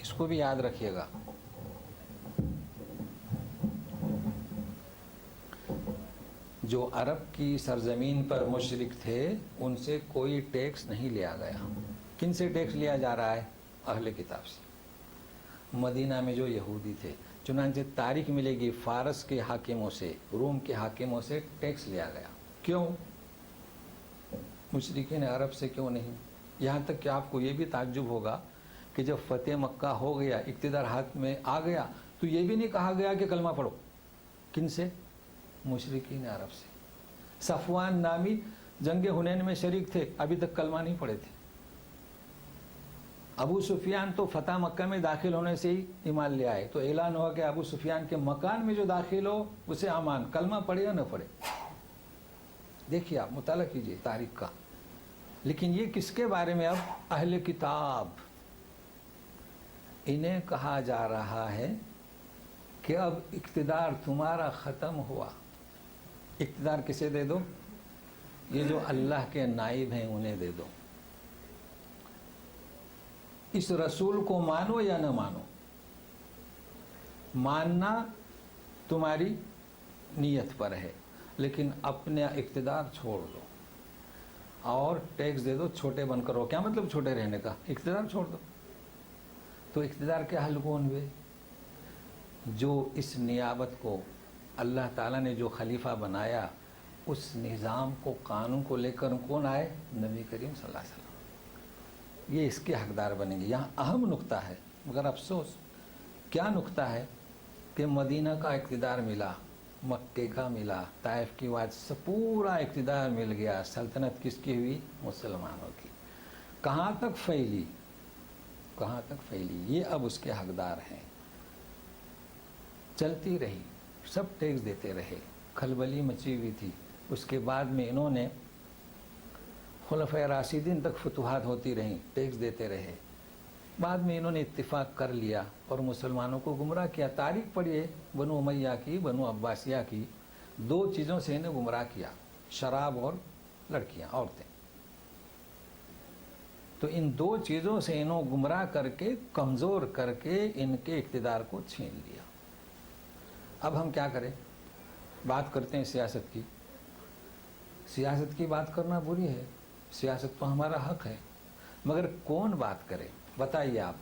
اس کو بھی یاد رکھیے گا. جو عرب کی سرزمین پر مشرک تھے ان سے کوئی ٹیکس نہیں لیا گیا. کن سے ٹیکس لیا جا رہا ہے؟ اہل کتاب سے، مدینہ میں جو یہودی تھے. چنانچہ تاریخ ملے گی فارس کے حاکموں سے، روم کے حاکموں سے ٹیکس لیا گیا. کیوں؟ مشرکین عرب سے کیوں نہیں؟ یہاں تک کہ آپ کو یہ بھی تعجب ہوگا کہ جب فتح مکہ ہو گیا، اقتدار ہاتھ میں آ گیا، تو یہ بھی نہیں کہا گیا کہ کلمہ پڑھو. کن سے؟ مشرکین عرب سے. صفوان نامی جنگ حنین میں شریک تھے، ابھی تک کلمہ نہیں پڑھے تھے. ابو سفیان تو فتح مکہ میں داخل ہونے سے ہی ایمان لے آئے، تو اعلان ہوا کہ ابو سفیان کے مکان میں جو داخل ہو اسے امان. کلمہ پڑھے یا نہ پڑھے؟ دیکھیے آپ مطالعہ کیجئے تاریخ کا. لیکن یہ کس کے بارے میں؟ اب اہل کتاب. انہیں کہا جا رہا ہے کہ اب اقتدار تمہارا ختم ہوا. اقتدار کسے دے دو؟ یہ جو اللہ کے نائب ہیں انہیں دے دو. اس رسول کو مانو یا نہ مانو، ماننا تمہاری نیت پر ہے، لیکن اپنے اقتدار چھوڑ دو اور ٹیکس دے دو. چھوٹے بن کر رہو. کیا مطلب چھوٹے رہنے کا؟ اقتدار چھوڑ دو. تو اقتدار کے اہل کون ہوئے؟ جو اس نیابت کو اللہ تعالیٰ نے جو خلیفہ بنایا، اس نظام کو، قانون کو لے کر کون آئے؟ نبی کریم صلی اللہ علیہ وسلم. یہ اس کے حقدار بنیں گے. یہاں اہم نقطہ ہے، مگر افسوس کیا نقطہ ہے کہ مدینہ کا اقتدار ملا، مکے کا ملا، طائف کی وادی سے پورا اقتدار مل گیا. سلطنت کس کی ہوئی؟ مسلمانوں کی. کہاں تک پھیلی؟ کہاں تک پھیلی؟ یہ اب اس کے حقدار ہیں. چلتی رہی، سب ٹیکس دیتے رہے، کھلبلی مچی ہوئی تھی. اس کے بعد میں انہوں نے خلفائے راشدین تک فتوحات ہوتی رہیں، ٹیکس دیتے رہے. بعد میں انہوں نے اتفاق کر لیا اور مسلمانوں کو گمراہ کیا. تاریخ پڑھیے بنو امیہ کی، بنو عباسیہ کی. 2 چیزوں سے انہیں گمراہ کیا، شراب اور لڑکیاں، عورتیں. تو ان 2 چیزوں سے انہوں گمراہ کر کے، کمزور کر کے ان کے اقتدار کو چھین لیا. اب ہم کیا کریں؟ بات کرتے ہیں سیاست کی. سیاست کی بات کرنا بری ہے، سیاست تو ہمارا حق ہے، مگر کون بات کرے؟ بتائیے آپ.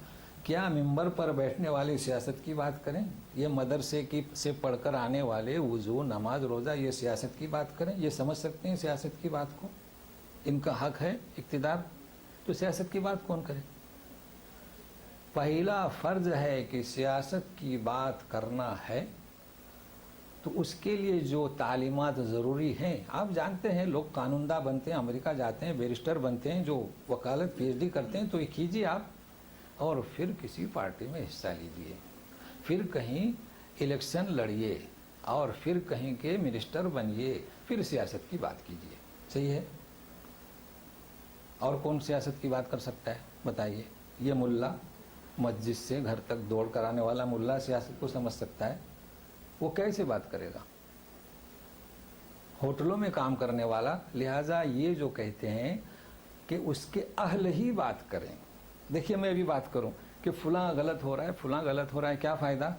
کیا ممبر پر بیٹھنے والے سیاست کی بات کریں؟ یہ مدرسے کی سے پڑھ کر آنے والے وضو، نماز، روزہ، یہ سیاست کی بات کریں؟ یہ سمجھ سکتے ہیں سیاست کی بات کو؟ ان کا حق ہے اقتدار، تو سیاست کی بات کون کرے؟ پہلا فرض ہے کہ سیاست کی بات کرنا ہے تو اس کے لیے جو تعلیمات ضروری ہیں، آپ جانتے ہیں لوگ قانوندہ بنتے ہیں، امریکہ جاتے ہیں، بیرسٹر بنتے ہیں، جو وکالت پی ایچ ڈی کرتے ہیں، تو یہ کیجیے آپ، اور پھر کسی پارٹی میں حصہ لیجیے، پھر کہیں الیکشن لڑیے، اور پھر کہیں کے منسٹر بنیے، پھر سیاست کی بات کیجیے. صحیح ہے؟ اور کون سیاست کی بات کر سکتا ہے؟ بتائیے. یہ ملا مسجد سے گھر تک دوڑ کر آنے والا ملا سیاست کو سمجھ سکتا ہے؟ وہ کیسے بات کرے گا؟ ہوٹلوں میں کام کرنے والا. لہٰذا یہ جو کہتے ہیں کہ اس کے اہل ہی بات کریں. دیکھیے میں ابھی بات کروں کہ فلاں غلط ہو رہا ہے، فلاں غلط ہو رہا ہے، کیا فائدہ؟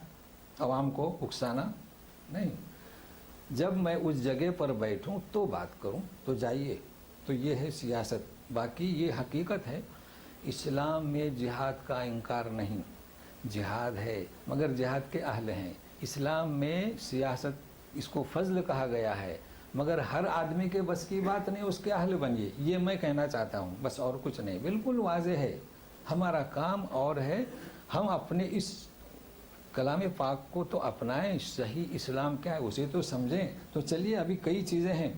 عوام کو اکسانا نہیں. جب میں اس جگہ پر بیٹھوں تو بات کروں، تو جائیے. تو یہ ہے سیاست. باقی یہ حقیقت ہے، اسلام میں جہاد کا انکار نہیں. جہاد ہے، مگر جہاد کے اہل ہیں. اسلام میں سیاست اس کو فضل کہا گیا ہے، مگر ہر آدمی کے بس کی بات نہیں، اس کے اہل بنیے. یہ میں کہنا چاہتا ہوں، بس اور کچھ نہیں. بالکل واضح ہے. ہمارا کام اور ہے، ہم اپنے اس کلام پاک کو تو اپنائیں. صحیح اسلام کیا ہے اسے تو سمجھیں. تو چلیے ابھی کئی چیزیں ہیں.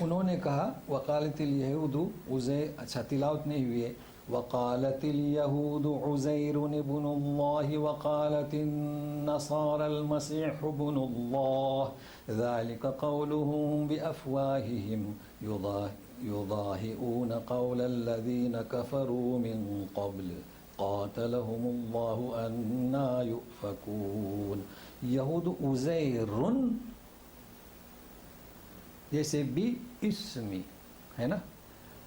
انہوں نے کہا وقالت الیہود عزیر، اچھا تلاوت نہیں ہوئی ہے. وقالت الیہود عزیر ابن اللہ وقالت النصارى المسیح ابن اللہ ذلك قولهم بافواہہم یضاہئون قول الذین کفروا من قبل قاتلهم اللہ انا یؤفکون. یہود عزیر جیسے بی اسمی ہے نا،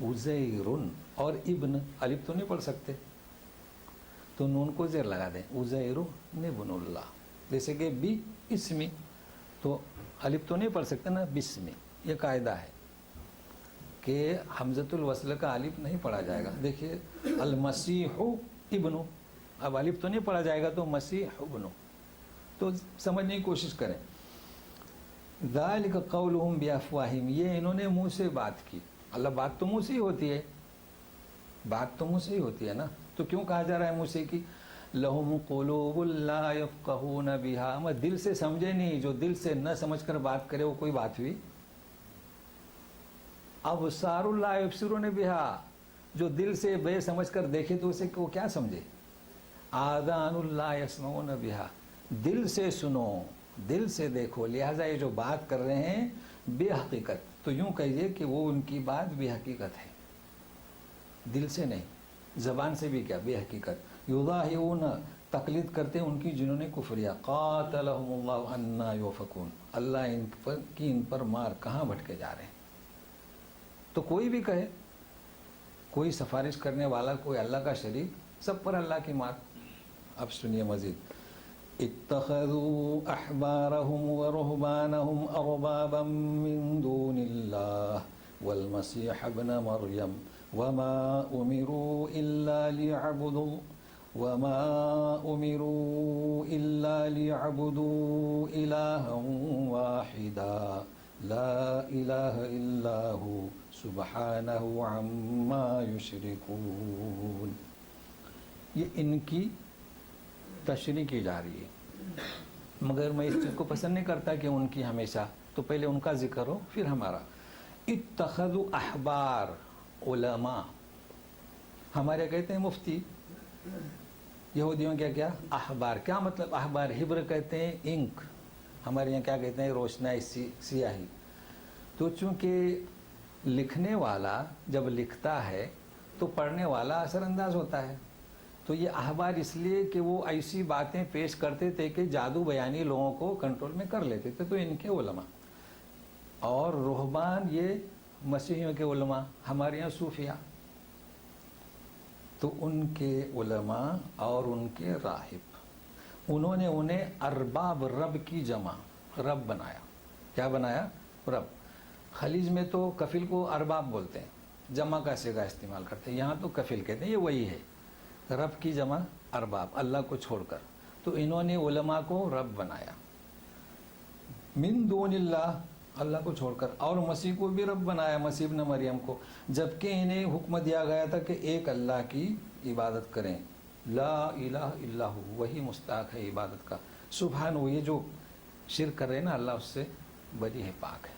عزیرن اور ابن، الف تو نہیں پڑھ سکتے تو نون کو زیر لگا دیں، عزیر ابن اللہ. جیسے کہ بی اسمی تو الف تو نہیں پڑھ سکتے نا، بسمی. یہ قاعدہ ہے کہ حمزۃ الوصل کا الف نہیں پڑھا جائے گا. دیکھیے المسیح ابن، اب الف تو نہیں پڑھا جائے گا تو مسیح ابن. تو سمجھنے کی کوشش کریں. ذالک قولہم بافواہہم، یہ انہوں نے منہ سے بات کی. اللہ بات تو منہ سے ہی ہوتی ہے، بات تو منہ سے ہی ہوتی ہے نا، تو کیوں کہا جا رہا ہے منہ سے کی؟ لہم قلوب لا یفقہون بہا، میں دل سے سمجھے نہیں. جو دل سے نہ سمجھ کر بات کرے وہ کوئی بات ہوئی؟ ابصار لا یبصرون بہا، جو دل سے بے سمجھ کر دیکھے تو اسے وہ کیا سمجھے؟ آذان لا یسمعون بہا، دل سے سنو، دل سے دیکھو. لہٰذا یہ جو بات کر رہے ہیں بے حقیقت، تو یوں کہیے کہ وہ ان کی بات بے حقیقت ہے، دل سے نہیں، زبان سے بھی کیا، بے حقیقت. یضاہئون، تقلید کرتے ان کی جنہوں نے کفر کیا. قاتلہم اللہ انا یؤفکون، اللہ ان پر مار کہاں بھٹکے جا رہے ہیں. تو کوئی بھی کہے، کوئی سفارش کرنے والا، کوئی اللہ کا شریک، سب پر اللہ کی مار. اب سنیے مزید. اتخذوا احبارهم ورهبانهم اربابا من دون الله والمسيح ابن مريم وما امروا الا ليعبدوا الها واحدا لا اله الا هو سبحانه عما يشركون. یہ ان کی تشریح کی جا رہی ہے، مگر میں اس چیز کو پسند نہیں کرتا کہ ان کی ہمیشہ، تو پہلے ان کا ذکر ہو پھر ہمارا. اتخذوا احبار، علماء، ہمارے کہتے ہیں مفتی، یہودیوں کیا احبار. کیا مطلب احبار؟ حبر کہتے ہیں انک، ہمارے یہاں کیا کہتے ہیں؟ روشنائی، سیاہی. تو چونکہ لکھنے والا جب لکھتا ہے تو پڑھنے والا اثر انداز ہوتا ہے. تو یہ احبار اس لیے کہ وہ ایسی باتیں پیش کرتے تھے کہ جادو بیانی لوگوں کو کنٹرول میں کر لیتے تھے، تو ان کے علماء. اور رہبان یہ مسیحیوں کے علماء، ہمارے یہاں صوفیاء. تو ان کے علماء اور ان کے راہب، انہوں نے انہیں ارباب، رب کی جمع، رب بنایا. کیا بنایا؟ رب. خلیج میں تو کفیل کو ارباب بولتے ہیں، جمع کا صیغہ استعمال کرتے ہیں. یہاں تو کفیل کہتے ہیں، یہ وہی ہے، رب کی جمع ارباب، اللہ کو چھوڑ کر. تو انہوں نے علماء کو رب بنایا من دون اللہ، اللہ کو چھوڑ کر. اور مسیح کو بھی رب بنایا، مسیح ابن مریم کو، جبکہ انہیں حکم دیا گیا تھا کہ ایک اللہ کی عبادت کریں، لا الہ الا ہو، وہی مستحق ہے عبادت کا. سبحان، وہ یہ جو شرک کر رہے ہیں نا، اللہ اس سے بری ہے، پاک ہے.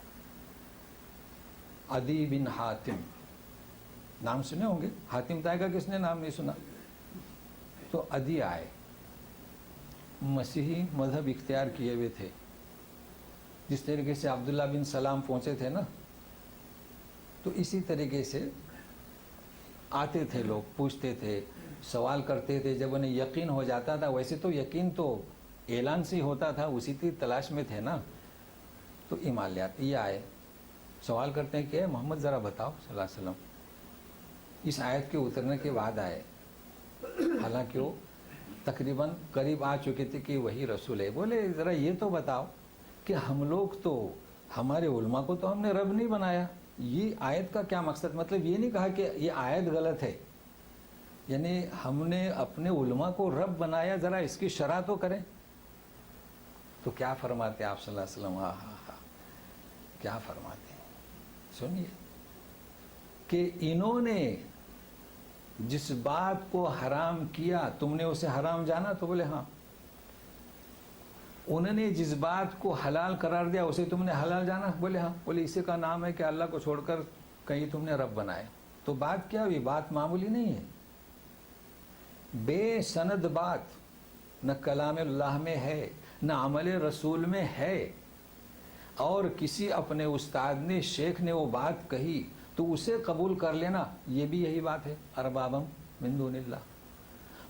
عدی بن حاتم، نام سنے ہوں گے، حاتم طائی کا کس نے نام نہیں سنا؟ تو عدی آئے، مسیحی مذہب اختیار کیے ہوئے تھے. جس طریقے سے عبداللہ بن سلام پہنچے تھے نا، تو اسی طریقے سے آتے تھے لوگ، پوچھتے تھے، سوال کرتے تھے. جب انہیں یقین ہو جاتا تھا، ویسے تو یقین تو اعلان سے ہی ہوتا تھا، اسی کی تلاش میں تھے نا، تو ایمان لے آتے. یہ آئے، سوال کرتے ہیں کہ محمد ذرا بتاؤ صلی اللہ علیہ وسلم. اس آیت کے اترنے کے بعد آئے، حالانکہ وہ تقریباً قریب آ چکے تھے کہ وہی رسول ہے. بولے ذرا یہ تو بتاؤ کہ ہم لوگ تو، ہمارے علماء کو تو ہم نے رب نہیں بنایا، یہ آیت کا کیا مقصد؟ مطلب یہ نہیں کہا کہ یہ آیت غلط ہے، یعنی ہم نے اپنے علماء کو رب بنایا، ذرا اس کی شرح تو کریں. تو کیا فرماتے آپ صلی اللہ علیہ وسلم؟ کیا فرماتے ہیں سنیے، کہ انہوں نے جس بات کو حرام کیا تم نے اسے حرام جانا؟ تو بولے ہاں. انہوں نے جس بات کو حلال قرار دیا اسے تم نے حلال جانا؟ بولے ہاں. بولے اسی کا نام ہے کہ اللہ کو چھوڑ کر کہیں تم نے رب بنائے. تو بات کیا ہوئی؟ بات معمولی نہیں ہے، بے سند بات، نہ کلام اللہ میں ہے، نہ عمل رسول میں ہے. اور کسی اپنے استاد نے، شیخ نے وہ بات کہی تو اسے قبول کر لینا، یہ بھی یہی بات ہے، اربابم من دون اللہ.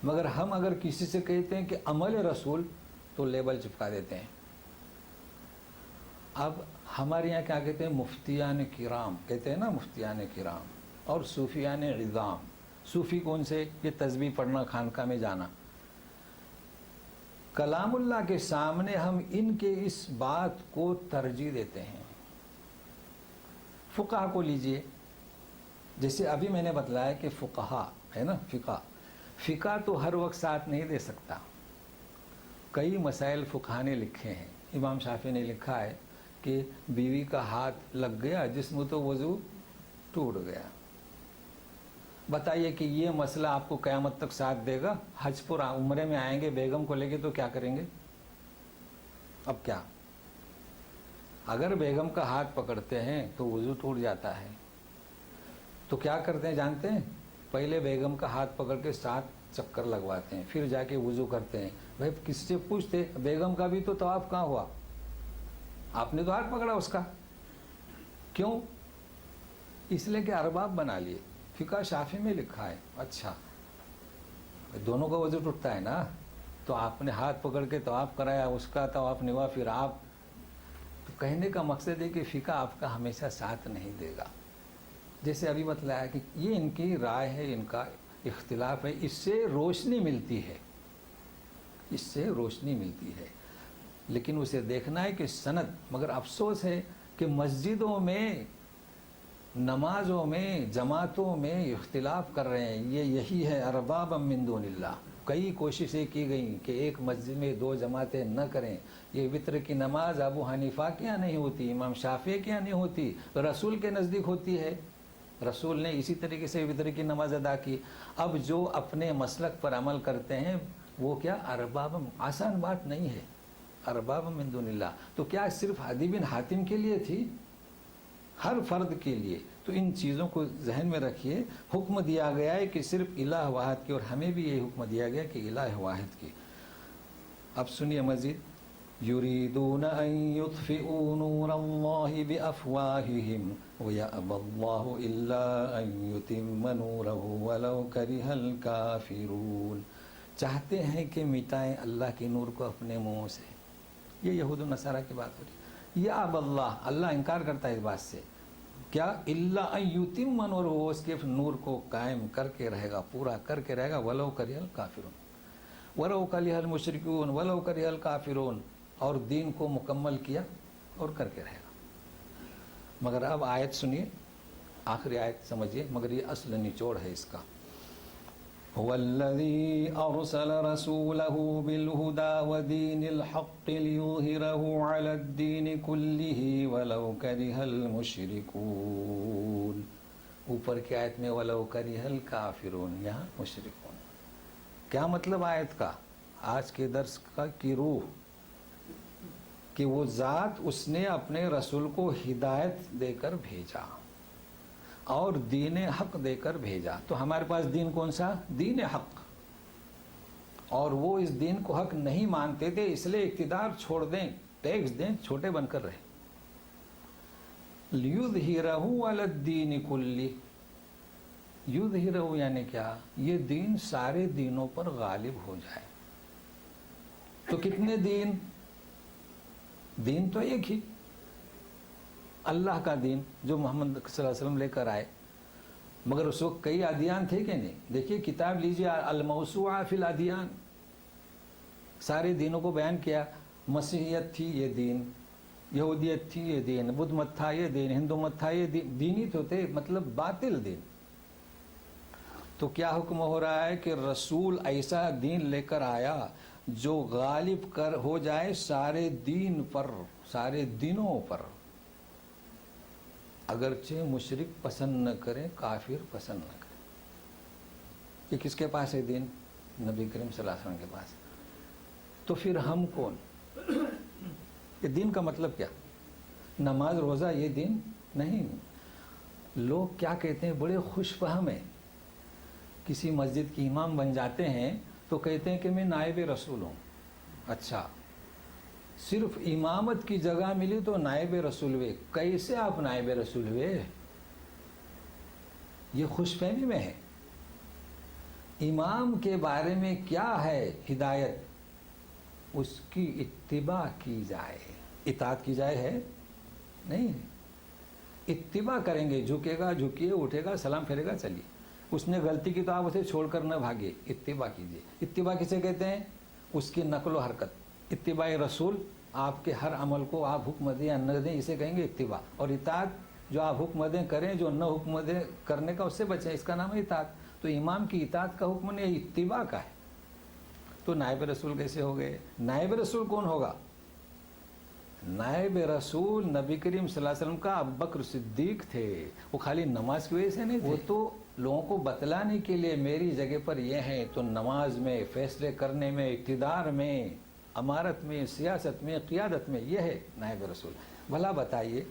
مگر ہم اگر کسی سے کہتے ہیں کہ عمل رسول، تو لیبل چپکا دیتے ہیں. اب ہمارے یہاں کیا کہتے ہیں؟ مفتیان کرام کہتے ہیں نا، مفتیان کرام، اور صوفیان عظام۔ صوفی کون سے؟ یہ تسبیح پڑھنا، خانقاہ میں جانا۔ کلام اللہ کے سامنے ہم ان کے اس بات کو ترجیح دیتے ہیں۔ فقہ کو لیجئے، جیسے ابھی میں نے بتلایا کہ فقہا ہے نا، فقہ تو ہر وقت ساتھ نہیں دے سکتا۔ کئی مسائل فقہ نے لکھے ہیں۔ امام شافعی نے لکھا ہے کہ بیوی کا ہاتھ لگ گیا جسم تو وضو ٹوٹ گیا۔ بتائیے کہ یہ مسئلہ آپ کو قیامت تک ساتھ دے گا؟ حج پر عمرے میں آئیں گے بیگم کو لے کے تو کیا کریں گے؟ اب کیا؟ اگر بیگم کا ہاتھ پکڑتے ہیں تو وضو ٹوٹ جاتا ہے، تو کیا کرتے ہیں جانتے ہیں؟ پہلے بیگم کا ہاتھ پکڑ کے 7 چکر لگواتے ہیں، پھر جا کے وضو کرتے ہیں۔ بھائی کس سے پوچھتے؟ بیگم کا بھی تو طواف کہاں ہوا؟ آپ نے تو ہاتھ پکڑا اس کا، کیوں؟ اس لیے کہ ارباب بنا لیے۔ فقہ شافعی میں لکھا ہے۔ اچھا، دونوں کا وضو ٹوٹتا ہے نا، تو آپ نے ہاتھ پکڑ کے طواف کرایا، اس کا طواف نہیں ہوا، پھر آپ، تو کہنے کا مقصد ہے کہ فقہ آپ کا ہمیشہ ساتھ نہیں دے گا۔ جیسے ابھی بتلایا کہ یہ ان کی رائے ہے، ان کا اختلاف ہے، اس سے روشنی ملتی ہے، اس سے روشنی ملتی ہے، لیکن اسے دیکھنا ہے کہ سند۔ مگر افسوس ہے کہ مسجدوں میں، نمازوں میں، جماعتوں میں اختلاف کر رہے ہیں۔ یہی ہے ارباب من دون اللہ۔ کئی کوششیں کی گئیں کہ ایک مسجد میں 2 جماعتیں نہ کریں۔ یہ وطر کی نماز ابو حنیفہ کے یہاں نہیں ہوتی، امام شافعی کے یہاں نہیں ہوتی، رسول کے نزدیک ہوتی ہے۔ رسول نے اسی طریقے سے وطر کی نماز ادا کی۔ اب جو اپنے مسلک پر عمل کرتے ہیں وہ کیا؟ ارباب، آسان بات نہیں ہے، ارباب من دون اللہ۔ تو کیا صرف عدی بن حاتم کے لیے تھی؟ ہر فرد کے لیے۔ تو ان چیزوں کو ذہن میں رکھیے۔ حکم دیا گیا ہے کہ صرف الہ واحد کی، اور ہمیں بھی یہ حکم دیا گیا کہ الہ واحد کی۔ اب سنیے مزید، یریدون ان یطفئوا نور اللہ بافواہہم ویأبی اللہ الا ان یتم نورہ ولو کرہ الکافرون۔ چاہتے ہیں کہ مٹائیں اللہ کے نور کو اپنے منہوں سے۔ یہ یہود و نصارہ کی بات ہو رہی ہے۔ یا اب اللہ انکار کرتا ہے اس بات سے، کیا؟ الا ان یتم نورہ، وہ اس کے نور کو قائم کر کے رہے گا، پورا کر کے رہے گا، ولو کرہ الکافرون، ولو کرہ المشرکون، ولو کرہ الکافرون، اور دین کو مکمل کیا اور کر کے رہے گا۔ مگر اب آیت سنیے، آخری آیت سمجھیے، مگر یہ اصل نچوڑ ہے اس کا۔ هو الذي أرسل رسوله بالهدى ودين الحق ليظهره على الدين كله ولو كره المشركون۔ اوپر کی آیت میں ولو کرہ الکافرون، یہاں مشرکون۔ کیا مطلب آیت کا؟ آج کے درس کا کی روح، کہ وہ ذات اس نے اپنے رسول کو ہدایت دے کر بھیجا اور دین حق دے کر بھیجا۔ تو ہمارے پاس دین کون سا؟ دین حق، اور وہ اس دین کو حق نہیں مانتے تھے، اس لیے اقتدار چھوڑ دیں، ٹیکس دیں، چھوٹے بن کر رہے۔ لیظہرہ علی الدین کلہ، یظہرہ یعنی کیا؟ یہ دین سارے دینوں پر غالب ہو جائے۔ تو کتنے دین؟ دین تو ایک ہی، اللہ کا دین جو محمد صلی اللہ علیہ وسلم لے کر آئے۔ مگر اس وقت کئی ادیان تھے کہ نہیں؟ دیکھیے کتاب لیجیے الموسوعہ فی الادیان، سارے دینوں کو بیان کیا۔ مسیحیت تھی یہ دین، یہودیت تھی یہ دین، بدھ مت تھا یہ دین، ہندو مت تھا یہ دین، دینی تو تھے، مطلب باطل دین۔ تو کیا حکم ہو رہا ہے کہ رسول ایسا دین لے کر آیا جو غالب کر ہو جائے سارے دین پر، سارے دینوں پر، اگرچہ مشرک پسند نہ کریں، کافر پسند نہ کریں۔ یہ کس کے پاس ہے دین؟ نبی کریم صلی اللہ علیہ وسلم کے پاس۔ تو پھر ہم کون؟ یہ دین کا مطلب کیا؟ نماز روزہ یہ دین نہیں۔ لوگ کیا کہتے ہیں، بڑے خوش فہم ہیں، کسی مسجد کی امام بن جاتے ہیں تو کہتے ہیں کہ میں نائب رسول ہوں۔ اچھا، صرف امامت کی جگہ ملی تو نائب رسول ہوئے؟ کیسے آپ نائب رسول ہوئے؟ یہ خوش فہمی میں ہے۔ امام کے بارے میں کیا ہے ہدایت؟ اس کی اتباع کی جائے، اطاعت کی جائے ہے نہیں, اتباع کریں گے, جھکے گا جھکیے, اٹھے گا سلام پھیرے گا چلیے. اس نے غلطی کی تو آپ اسے چھوڑ کر نہ بھاگے, اتباع کیجیے. اتباع کسے کہتے ہیں؟ اس کی نقل و حرکت. اتباع رسول, آپ کے ہر عمل کو آپ حکم دیں یا نہ دیں اسے کہیں گے اتباع. اور اطاعت, جو آپ حکم دیں کریں, جو نہ حکم دیں کرنے کا اس سے بچیں, اس کا نام ہے اطاعت. تو امام کی اطاعت کا حکم نہیں, اتباع کا ہے. تو نائب رسول کیسے ہو گئے؟ نائب رسول کون ہوگا؟ نائب رسول نبی کریم صلی اللہ علیہ وسلم کا ابوبکر صدیق تھے. وہ خالی نماز کی وجہ سے نہیں تھے, وہ تو لوگوں کو بتلانے کے لیے میری جگہ پر یہ ہیں تو نماز میں, فیصلے کرنے میں, اقتدار میں, امارت میں, سیاست میں, قیادت میں, یہ ہے نائب رسول. بھلا بتائیے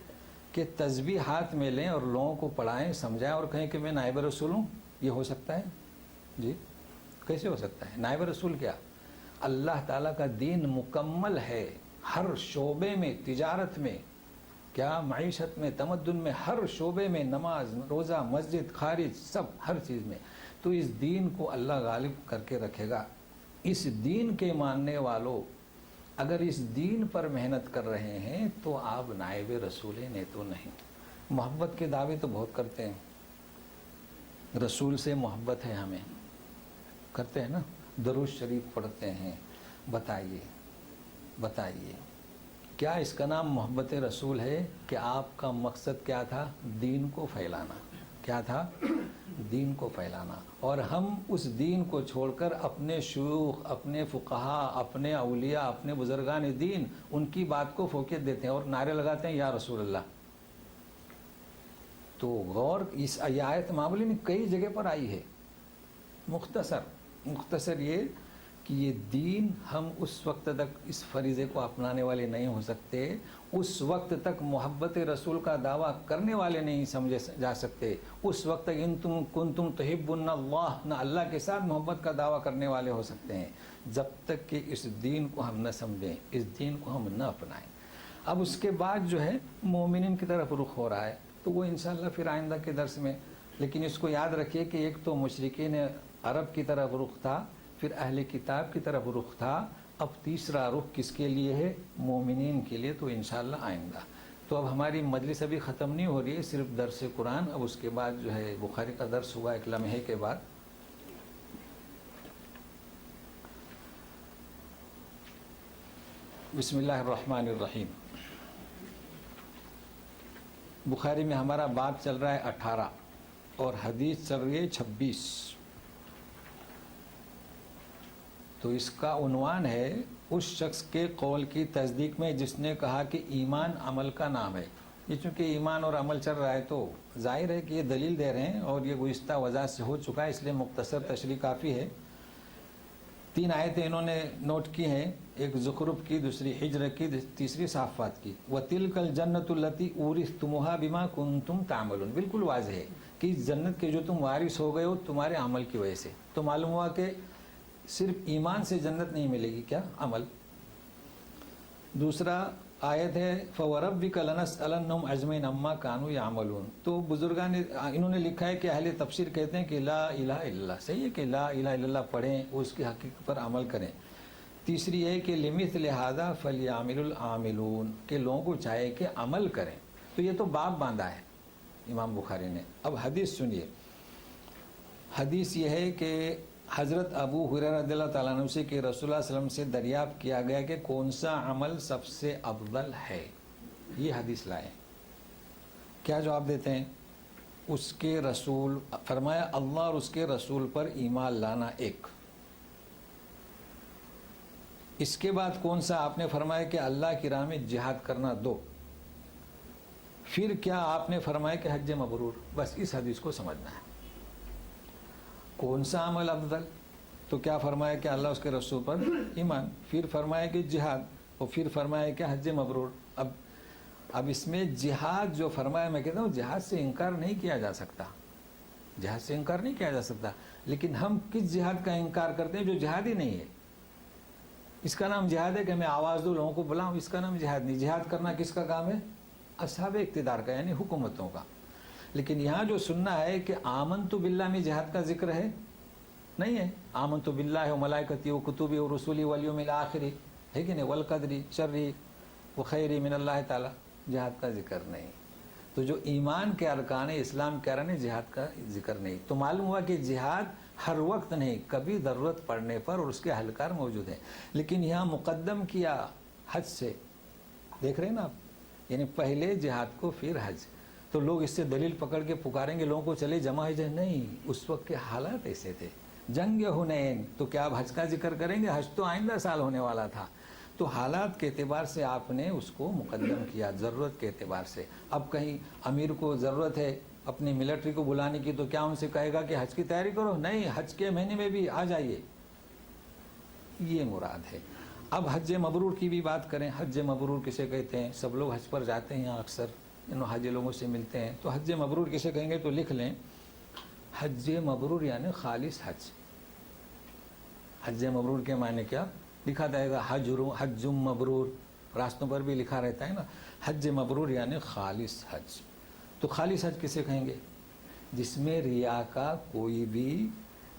کہ تسبیح ہاتھ میں لیں اور لوگوں کو پڑھائیں, سمجھائیں اور کہیں کہ میں نائب رسول ہوں, یہ ہو سکتا ہے؟ جی کیسے ہو سکتا ہے؟ نائب رسول کیا؟ اللہ تعالیٰ کا دین مکمل ہے ہر شعبے میں, تجارت میں, کیا معیشت میں, تمدن میں, ہر شعبے میں, نماز, روزہ, مسجد, خارج, سب ہر چیز میں. تو اس دین کو اللہ غالب کر کے رکھے گا. اس دین کے ماننے والوں اگر اس دین پر محنت کر رہے ہیں تو آپ نائب رسول ہیں, نہیں تو نہیں. محبت کے دعوے تو بہت کرتے ہیں, رسول سے محبت ہے ہمیں, کرتے ہیں نا, درود شریف پڑھتے ہیں. بتائیے کیا اس کا نام محبت رسول ہے کہ آپ کا مقصد کیا تھا؟ دین کو پھیلانا. کیا تھا؟ دین کو پھیلانا. اور ہم اس دین کو چھوڑ کر اپنے شیوخ, اپنے فقہا, اپنے اولیاء, اپنے بزرگان دین, ان کی بات کو فوقیت دیتے ہیں اور نعرے لگاتے ہیں یا رسول اللہ. تو غور, اس آیت معمولی میں کئی جگہ پر آئی ہے. مختصر یہ کہ یہ دین ہم اس وقت تک اس فریضے کو اپنانے والے نہیں ہو سکتے, اس وقت تک محبت رسول کا دعویٰ کرنے والے نہیں سمجھے جا سکتے, اس وقت تک ان تم کنتم تحبون اللہ, نہ اللہ کے ساتھ محبت کا دعویٰ کرنے والے ہو سکتے ہیں, جب تک کہ اس دین کو ہم نہ سمجھیں, اس دین کو ہم نہ اپنائیں. اب اس کے بعد جو ہے مومنین کی طرف رخ ہو رہا ہے, تو وہ انشاءاللہ پھر آئندہ کے درس میں. لیکن اس کو یاد رکھیے کہ ایک تو مشرکین عرب کی طرف رخ تھا, پھر اہل کتاب کی طرف رخ تھا, اب تیسرا رخ کس کے لیے ہے؟ مومنین کے لیے. تو انشاءاللہ آئندہ. تو اب ہماری مجلس ابھی ختم نہیں ہو رہی ہے, صرف درس قرآن. اب اس کے بعد جو ہے بخاری کا درس ہوا ایک لمحے کے بعد. بسم اللہ الرحمن الرحیم. بخاری میں ہمارا باب چل رہا ہے 18 اور حدیث چل رہی ہے 26. تو اس کا عنوان ہے اس شخص کے قول کی تصدیق میں جس نے کہا کہ ایمان عمل کا نام ہے. یہ چونکہ ایمان اور عمل چل رہا ہے تو ظاہر ہے کہ یہ دلیل دے رہے ہیں اور یہ گزشتہ وضاحت سے ہو چکا ہے, اس لیے مختصر تشریح کافی ہے. 3 آیتیں انہوں نے نوٹ کی ہیں, ایک زخرف کی, دوسری حجر کی, تیسری صافات کی. وَتِلْكَ الْجَنَّةُ الَّتِي أُورِثْتُمُوهَا بِمَا كُنْتُمْ تَعْمَلُونَ. بالکل واضح ہے کہ اس جنت کے جو تم وارث ہو گئے ہو تمہارے عمل کی وجہ سے. تو معلوم ہوا کہ صرف ایمان سے جنت نہیں ملے گی, کیا عمل. دوسرا آیت ہے فَوَرَبِّكَ لَنَسْأَلَنَّهُمْ أَجْمَعِينَ عَمَّا كَانُوا يَعْمَلُونَ. تو بزرگان انہوں نے لکھا ہے کہ اہل تفسیر کہتے ہیں کہ لا الہ الا اللہ. صحیح ہے کہ لا الہ الا اللہ پڑھیں, اس کی حقیقت پر عمل کریں. تیسری ہے کہ لِمِثْلِ هَذَا فَلْيَعْمِلُ الْعَامِلُونَ, کہ لوگوں کو چاہے کہ عمل کریں. تو یہ تو باب باندھا ہے امام بخاری نے. اب حدیث سنیے. حدیث یہ ہے کہ حضرت ابو ہریرہ رضی اللہ تعالیٰ عنہ سے کہ رسول اللہ صلی اللہ علیہ وسلم سے دریافت کیا گیا کہ کون سا عمل سب سے افضل ہے. یہ حدیث لائے. کیا جواب دیتے ہیں؟ اس کے رسول, فرمایا اللہ اور اس کے رسول پر ایمان لانا ایک. اس کے بعد کون سا؟ آپ نے فرمایا کہ اللہ کی راہ میں جہاد کرنا 2. پھر کیا آپ نے فرمایا کہ حج مبرور. بس اس حدیث کو سمجھنا ہے. کون سا عمل افضل؟ تو کیا فرمایا کہ اللہ اس کے رسول پر ایمان, پھر فرمایا کہ جہاد, اور پھر فرمایا کہ حج مبرور. اب اس میں جہاد جو فرمایا, میں کہتا ہوں جہاد سے انکار نہیں کیا جا سکتا, جہاد سے انکار نہیں کیا جا سکتا, لیکن ہم کس جہاد کا انکار کرتے ہیں جو جہاد ہی نہیں ہے. اس کا نام جہاد ہے کہ میں آواز دوں, لوگوں کو بلاؤں, اس کا نام جہاد نہیں. جہاد کرنا کس کا کام ہے؟ اصحاب اقتدار کا, یعنی حکومتوں کا. لیکن یہاں جو سننا ہے کہ آمنت باللہ میں جہاد کا ذکر ہے نہیں ہے. آمنت باللہ و ملائکتی و کتبی و رسولی والیوم الآخری ہے کہ نہیں, والقدری شرری و خیری من اللہ تعالی. جہاد کا ذکر نہیں. تو جو ایمان کے ارکان اسلام کے ارکان جہاد کا ذکر نہیں. تو معلوم ہوا کہ جہاد ہر وقت نہیں، کبھی ضرورت پڑنے پر اور اس کے اہلکار موجود ہیں. لیکن یہاں مقدم کیا حج سے، دیکھ رہے ہیں نا آپ، یعنی پہلے جہاد کو پھر حج. تو لوگ اس سے دلیل پکڑ کے پکاریں گے لوگوں کو چلے جمع ہو جائے، نہیں، اس وقت کے حالات ایسے تھے. جنگ حنین، تو کیا آپ حج کا ذکر کریں گے؟ حج تو آئندہ سال ہونے والا تھا. تو حالات کے اعتبار سے آپ نے اس کو مقدم کیا، ضرورت کے اعتبار سے. اب کہیں امیر کو ضرورت ہے اپنی ملٹری کو بلانے کی، تو کیا ان سے کہے گا کہ حج کی تیاری کرو؟ نہیں، حج کے مہینے میں بھی آ جائیے. یہ مراد ہے. اب حج مبرور کی بھی بات کریں. حج مبرور کسے کہتے ہیں؟ سب لوگ حج پر جاتے ہیں اکثر، حاجی لوگوں سے ملتے ہیں. تو حج مبرور کسے کہیں گے؟ تو لکھ لیں، حج مبرور یعنی خالص حج. حج مبرور کے معنی کیا؟ لکھا جائے گا حج مبرور، راستوں پر بھی لکھا رہتا ہے نا. حج مبرور یعنی خالص حج. تو خالص حج کسے کہیں گے؟ جس میں ریا کا کوئی بھی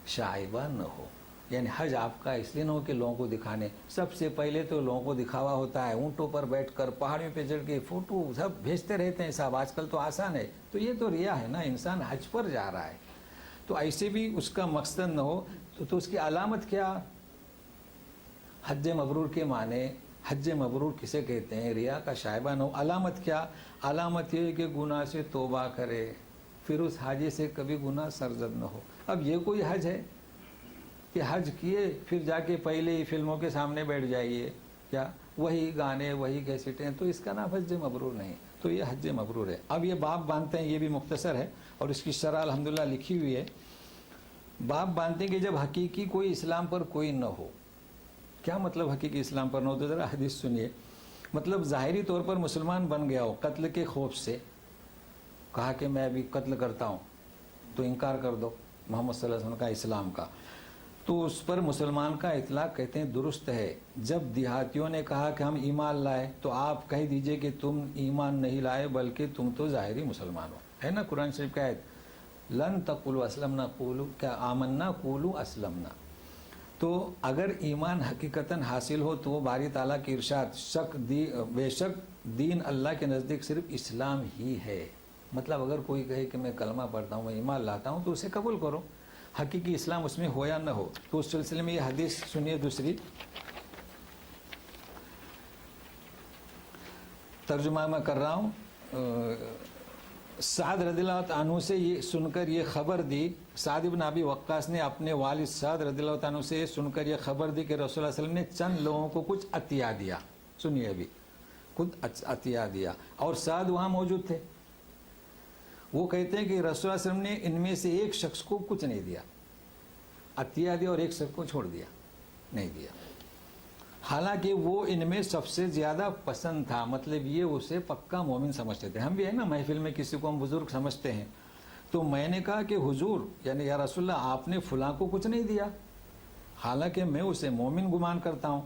شائبہ نہ ہو. یعنی حج آپ کا اس لیے نہ ہو کہ لوگوں کو دکھانے. سب سے پہلے تو لوگوں کو دکھاوا ہوتا ہے، اونٹوں پر بیٹھ کر پہاڑیوں پہ چڑھ کے فوٹو سب بھیجتے رہتے ہیں صاحب، آج کل تو آسان ہے. تو یہ تو ریا ہے نا، انسان حج پر جا رہا ہے. تو ایسے بھی اس کا مقصد نہ ہو تو اس کی علامت کیا؟ حج مبرور کے معنی، حج مبرور کسے کہتے ہیں؟ ریا کا شائبہ نہ ہو. علامت کیا؟ علامت یہ کہ گناہ سے توبہ کرے، پھر اس حاجی سے کبھی گناہ سرزد نہ ہو. اب یہ کوئی حج ہے کہ حج کیے پھر جا کے پہلے ہی فلموں کے سامنے بیٹھ جائیے، کیا وہی گانے وہی کیسٹیں؟ تو اس کا نام حج مبرور نہیں. تو یہ حج مبرور ہے. اب یہ باب باندھتے ہیں، یہ بھی مختصر ہے اور اس کی شرح الحمدللہ لکھی ہوئی ہے. باب باندھتے ہیں کہ جب حقیقی کوئی اسلام پر کوئی نہ ہو. کیا مطلب حقیقی اسلام پر نہ ہو؟ تو ذرا حدیث سنیے. مطلب ظاہری طور پر مسلمان بن گیا ہو قتل کے خوف سے، کہا کہ میں ابھی قتل کرتا ہوں، تو انکار کر دو محمد صلی اللہ علیہ وسلم کا، اسلام کا. تو اس پر مسلمان کا اطلاق کہتے ہیں درست ہے. جب دیہاتیوں نے کہا کہ ہم ایمان لائے، تو آپ کہہ دیجئے کہ تم ایمان نہیں لائے بلکہ تم تو ظاہری مسلمان ہو. ہے نا قرآن شریف کا آیت، لن تقولوا اسلمنا قولوا کیا آمنا قولوا اسلمنا. تو اگر ایمان حقیقتاً حاصل ہو تو وہ باری تعالیٰ کی ارشاد، بے شک دین اللہ کے نزدیک صرف اسلام ہی ہے. مطلب اگر کوئی کہے کہ میں کلمہ پڑھتا ہوں، میں ایمان لاتا ہوں، تو اسے قبول کرو، حقیقی اسلام اس میں ہو یا نہ ہو. تو اس سلسلے میں یہ حدیث سنیے. دوسری ترجمہ میں کر رہا ہوں. سعد رضی اللہ عنہ سے یہ سن کر یہ خبر دی، سعد بن ابی وقاص نے اپنے والد سعد رضی اللہ عنہ سے سن کر یہ خبر دی کہ رسول اللہ علیہ وسلم نے چند لوگوں کو کچھ عطیہ دیا. سنیے ابھی، خود عطیہ دیا اور سعد وہاں موجود تھے. وہ کہتے ہیں کہ رسول اللہ علیہ وسلم نے ان میں سے ایک شخص کو کچھ نہیں دیا، عطیہ دیا اور ایک شخص کو چھوڑ دیا، نہیں دیا. حالانکہ وہ ان میں سب سے زیادہ پسند تھا. مطلب یہ اسے پکا مومن سمجھتے تھے. ہم بھی ہے نا محفل میں کسی کو ہم بزرگ سمجھتے ہیں. تو میں نے کہا کہ حضور یعنی یا رسول اللہ آپ نے فلاں کو کچھ نہیں دیا، حالانکہ میں اسے مومن گمان کرتا ہوں.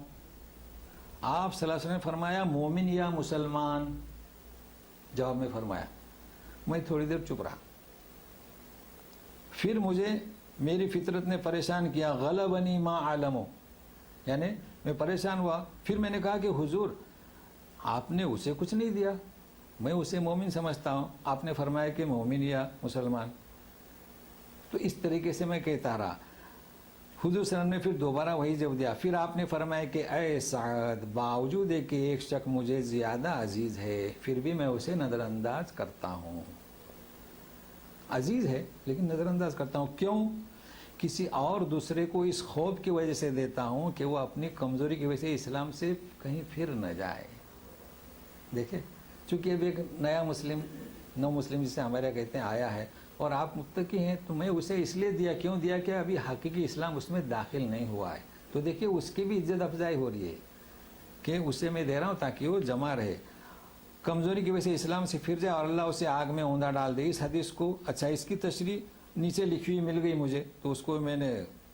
آپ صلی اللہ علیہ وسلم نے فرمایا مومن یا مسلمان؟ جواب میں فرمایا. میں تھوڑی دیر چپ رہا. پھر مجھے میری فطرت نے پریشان کیا، غلبنی ما علمو، یعنی میں پریشان ہوا. پھر میں نے کہا کہ حضور آپ نے اسے کچھ نہیں دیا، میں اسے مومن سمجھتا ہوں. آپ نے فرمایا کہ مومن یا مسلمان. تو اس طریقے سے میں کہتا رہا. حضور صلی اللہ علیہ وسلم نے پھر دوبارہ وہی جواب دیا. پھر آپ نے فرمایا کہ اے سعد، باوجود ہے کہ ایک شخص مجھے زیادہ عزیز ہے پھر بھی میں اسے نظر انداز کرتا ہوں. عزیز ہے لیکن نظر انداز کرتا ہوں. کیوں؟ کسی اور دوسرے کو اس خوف کی وجہ سے دیتا ہوں کہ وہ اپنی کمزوری کی وجہ سے اسلام سے کہیں پھر نہ جائے. دیکھیں، چونکہ اب ایک نیا مسلم، نو مسلم جسے ہمارے کہتے ہیں آیا ہے اور آپ متقی ہیں، تو میں اسے اس لیے دیا. کیوں دیا؟ کہ ابھی حقیقی اسلام اس میں داخل نہیں ہوا ہے. تو دیکھیے اس کی بھی عزت افزائی ہو رہی ہے کہ اسے میں دے رہا ہوں تاکہ وہ جمع رہے. کمزوری کی وجہ سے اسلام سے پھر جائے اور اللہ اسے آگ میں اوندا ڈال دے. اس حدیث کو اچھا اس کی تشریح نیچے لکھی ہوئی مل گئی مجھے، تو اس کو میں نے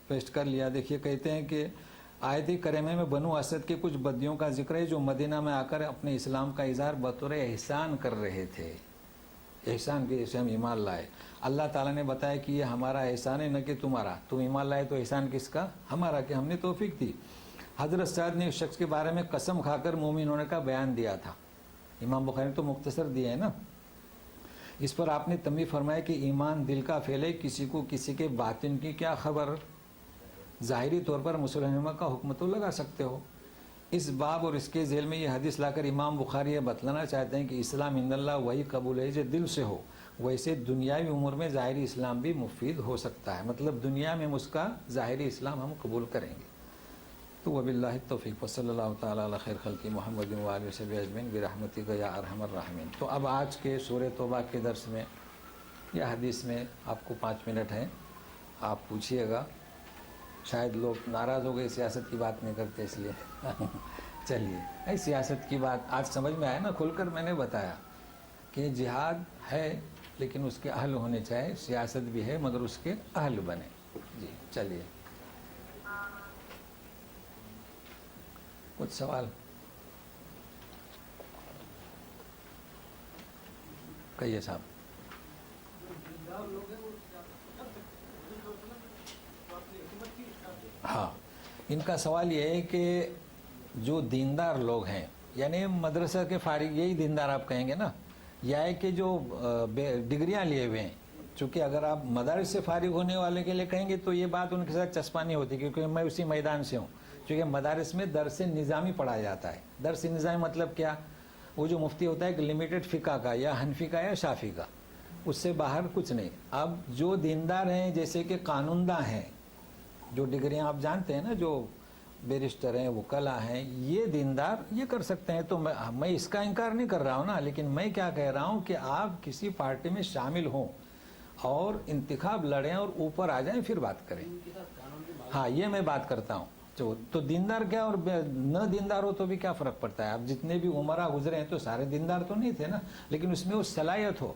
پیسٹ کر لیا. دیکھیے کہتے ہیں کہ آیت کریمہ میں بنو اسد کے کچھ بدیوں کا ذکر ہے جو مدینہ میں آ کر اپنے اسلام کا اظہار بطور احسان کر رہے تھے. احسان کے جیسے ہم ایمان لائے. اللہ تعالیٰ نے بتایا کہ یہ ہمارا احسان ہے نہ کہ تمہارا. تم ایمان لائے تو احسان کس کا؟ ہمارا، کہ ہم نے توفیق دی. حضرت سعد نے اس شخص کے بارے میں قسم کھا کر مومن ہونے کا بیان دیا تھا. امام بخاری نے تو مختصر دیا ہے نا. اس پر آپ نے تنبیہ فرمایا کہ ایمان دل کا فعل ہے، کسی کو کسی کے باطن کی کیا خبر. ظاہری طور پر مسلمہ کا حکم تو لگا سکتے ہو. اس باب اور اس کے ذیل میں یہ حدیث لا کر امام بخاری یہ بتلانا چاہتے ہیں کہ اسلام عند اللہ وہی قبول ہے جو دل سے ہو. ویسے دنیاوی امور میں ظاہری اسلام بھی مفید ہو سکتا ہے، مطلب دنیا میں اس کا ظاہری اسلام ہم قبول کریں گے. تو وباللہ التوفیق وصلی اللہ تعالیٰ علی خیر خلق محمد و آلہ وصحبہ اجمعین برحمتک یا ارحم الراحمین. تو اب آج کے سورہ توبہ کے درس میں یا حدیث میں آپ کو 5 منٹ ہیں، آپ پوچھیے گا. شاید لوگ ناراض ہو گئے سیاست کی بات نہیں کرتے اس لیے. چلیے سیاست کی بات آج سمجھ میں آیا نا، کھل کر میں نے بتایا کہ جہاد ہے لیکن اس کے اہل ہونے چاہیے، سیاست بھی ہے مگر اس کے اہل بنے. جی چلیے کچھ سوال کہیے صاحب. ہاں ان کا سوال یہ ہے کہ جو دیندار لوگ ہیں، یعنی مدرسہ کے فارغ، یہی دیندار آپ کہیں گے نا، یا ہے کہ جو ڈگریاں لیے ہوئے ہیں. چونکہ اگر آپ مدارس سے فارغ ہونے والے کے لیے کہیں گے تو یہ بات ان کے ساتھ چسپانی ہوتی، کیونکہ میں اسی میدان سے ہوں. چونکہ مدارس میں درس نظامی پڑھایا جاتا ہے. درس نظامی مطلب کیا؟ وہ جو مفتی ہوتا ہے ایک لمیٹڈ فقہ کا یا حنفی کا یا شافعی کا، اس سے باہر کچھ نہیں. اب جو دیندار ہیں جیسے کہ قانون داں ہیں، جو ڈگریاں آپ جانتے ہیں نا، جو بیرسٹر ہیں، وکلا ہیں، یہ دیندار یہ کر سکتے ہیں. تو میں اس کا انکار نہیں کر رہا ہوں نا، لیکن میں کیا کہہ رہا ہوں کہ آپ کسی پارٹی میں شامل ہوں اور انتخاب لڑیں اور اوپر آ جائیں پھر بات کریں. ہاں یہ میں بات کرتا ہوں. تو دیندار کیا اور نہ دیندار ہو تو بھی کیا فرق پڑتا ہے؟ اب جتنے بھی عمرہ گزرے ہیں تو سارے دیندار تو نہیں تھے نا، لیکن اس میں وہ صلاحیت ہو.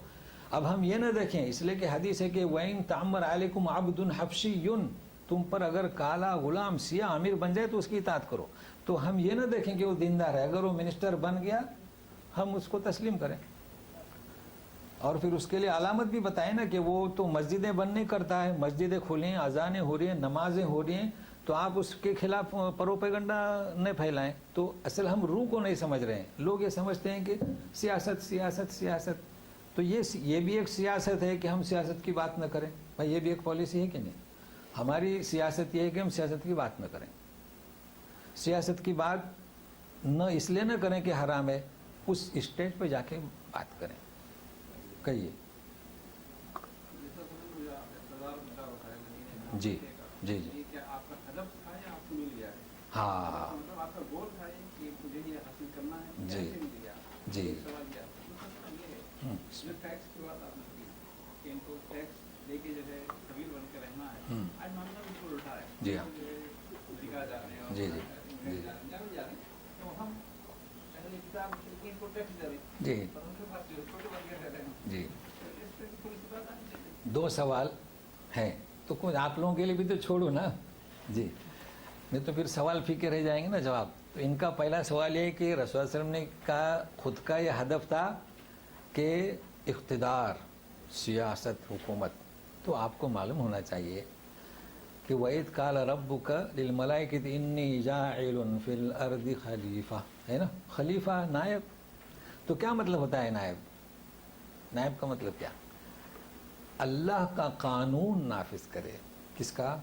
اب ہم یہ نہ دیکھیں، اس لیے کہ حدیث ہے کہ وَإِن تَعْمَرْ عَلَيْكُمْ عَبْدٌ حَبْشِيٌّ، تم پر اگر کالا غلام سیاہ امیر بن جائے تو اس کی اطاعت کرو. تو ہم یہ نہ دیکھیں کہ وہ دیندار ہے، اگر وہ منسٹر بن گیا ہم اس کو تسلیم کریں. اور پھر اس کے لیے علامت بھی بتائیں نا کہ وہ تو مسجدیں بند نہیں کرتا ہے، مسجدیں کھلی ہیں، اذانیں ہو رہی ہیں، نمازیں ہو رہی ہیں، تو آپ اس کے خلاف پروپیگنڈا نہیں پھیلائیں. تو اصل ہم روح کو نہیں سمجھ رہے ہیں. لوگ یہ سمجھتے ہیں کہ سیاست سیاست سیاست، تو یہ بھی ایک سیاست ہے کہ ہم سیاست کی بات نہ کریں. بھائی یہ بھی ایک پالیسی ہے کہ نہیں؟ ہماری سیاست یہ ہے کہ ہم سیاست کی بات نہ کریں. سیاست کی بات نہ اس لیے نہ کریں کہ حرام ہے، اس اسٹیج پہ جا کے بات کریں. کہیے. جی جی جی ہاں جی جی جی ہاں جی جی جی جی. 2 سوال ہیں تو کچھ آپ لوگوں کے لیے بھی تو چھوڑو نا. جی نہیں تو پھر سوال پھیکے رہ جائیں گے نا جواب. تو ان کا پہلا سوال یہ ہے کہ رسول صلی اللہ علیہ وسلم نے کہا خود کا یہ ہدف تھا کہ اقتدار، سیاست، حکومت. تو آپ کو معلوم ہونا چاہیے کہ وَإِذْ قَالَ رَبُّكَ لِلْمَلَائِكَةِ إِنِّي جَاعِلٌ فِي الْأَرْضِ خلیفہ، ہے نا. خلیفہ نائب. تو کیا مطلب ہوتا ہے نائب؟ نائب کا مطلب کیا؟ اللہ کا قانون نافذ کرے. کس کا؟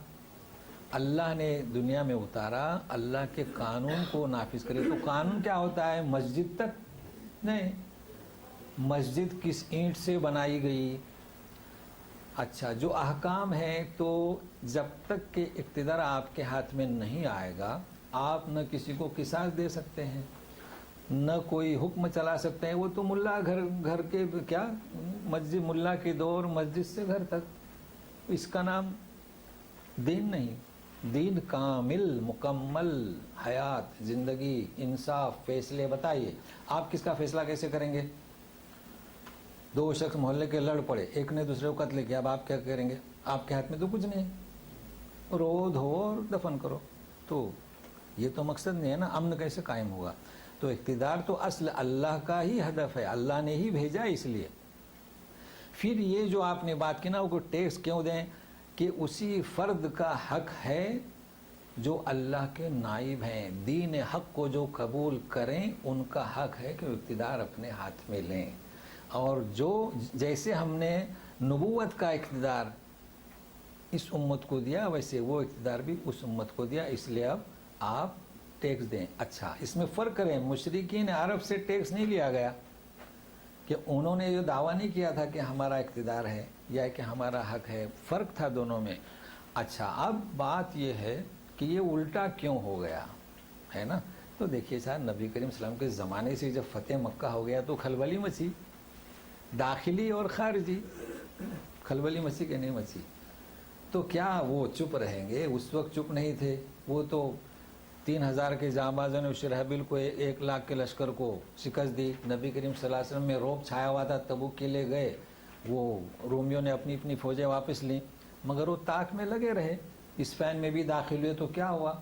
اللہ نے دنیا میں اتارا، اللہ کے قانون کو نافذ کرے. تو قانون کیا ہوتا ہے؟ مسجد تک نہیں. مسجد کس اینٹ سے بنائی گئی؟ اچھا جو احکام ہیں، تو جب تک کہ اقتدار آپ کے ہاتھ میں نہیں آئے گا آپ نہ کسی کو قصاص دے سکتے ہیں، نہ کوئی حکم چلا سکتے ہیں. وہ تو ملا گھر کے کیا مسجد، ملا کی دور مسجد سے گھر تک. اس کا نام دین نہیں. دین کامل مکمل حیات، زندگی، انصاف، فیصلے. بتائیے آپ کس کا فیصلہ کیسے کریں گے؟ 2 شخص محلے کے لڑ پڑے، ایک نے دوسرے کو قتل کیا، اب آپ کیا کریں گے؟ آپ کے ہاتھ میں تو کچھ نہیں ہے، رو دھو اور دفن کرو. تو یہ تو مقصد نہیں ہے نا. امن کیسے قائم ہوگا؟ تو اقتدار تو اصل اللہ کا ہی ہدف ہے، اللہ نے ہی بھیجا اس لیے. پھر یہ جو آپ نے بات کی نا، وہ ٹیکس کیوں دیں؟ کہ اسی فرد کا حق ہے جو اللہ کے نائب ہیں، دین حق کو جو قبول کریں، ان کا حق ہے کہ وہ اقتدار اپنے ہاتھ میں لیں. اور جو جیسے ہم نے نبوت کا اقتدار اس امت کو دیا، ویسے وہ اقتدار بھی اس امت کو دیا. اس لیے اب آپ ٹیکس دیں. اچھا، اس میں فرق کریں، مشرکین عرب سے ٹیکس نہیں لیا گیا کہ انہوں نے جو دعویٰ نہیں کیا تھا کہ ہمارا اقتدار ہے یا کہ ہمارا حق ہے، فرق تھا دونوں میں. اچھا، اب بات یہ ہے کہ یہ الٹا کیوں ہو گیا ہے نا. تو دیکھیے صاحب، نبی کریم صلی اللہ علیہ وسلم کے زمانے سے جب فتح مکہ ہو گیا تو کھلبلی مچی، داخلی اور خارجی. کھلبلی مچی کہ نہیں مچی؟ تو کیا وہ چپ رہیں گے؟ اس وقت چپ نہیں تھے. وہ تو 3000 کے جانبازوں نے شرحبیل کو 1,00,000 کے لشکر کو شکست دی. نبی کریم صلی اللہ علیہ وسلم میں روب چھایا ہوا تھا، تبوک کے لیے گئے، وہ رومیوں نے اپنی اپنی فوجیں واپس لیں، مگر وہ طاق میں لگے رہے. اسپین میں بھی داخل ہوئے تو کیا ہوا؟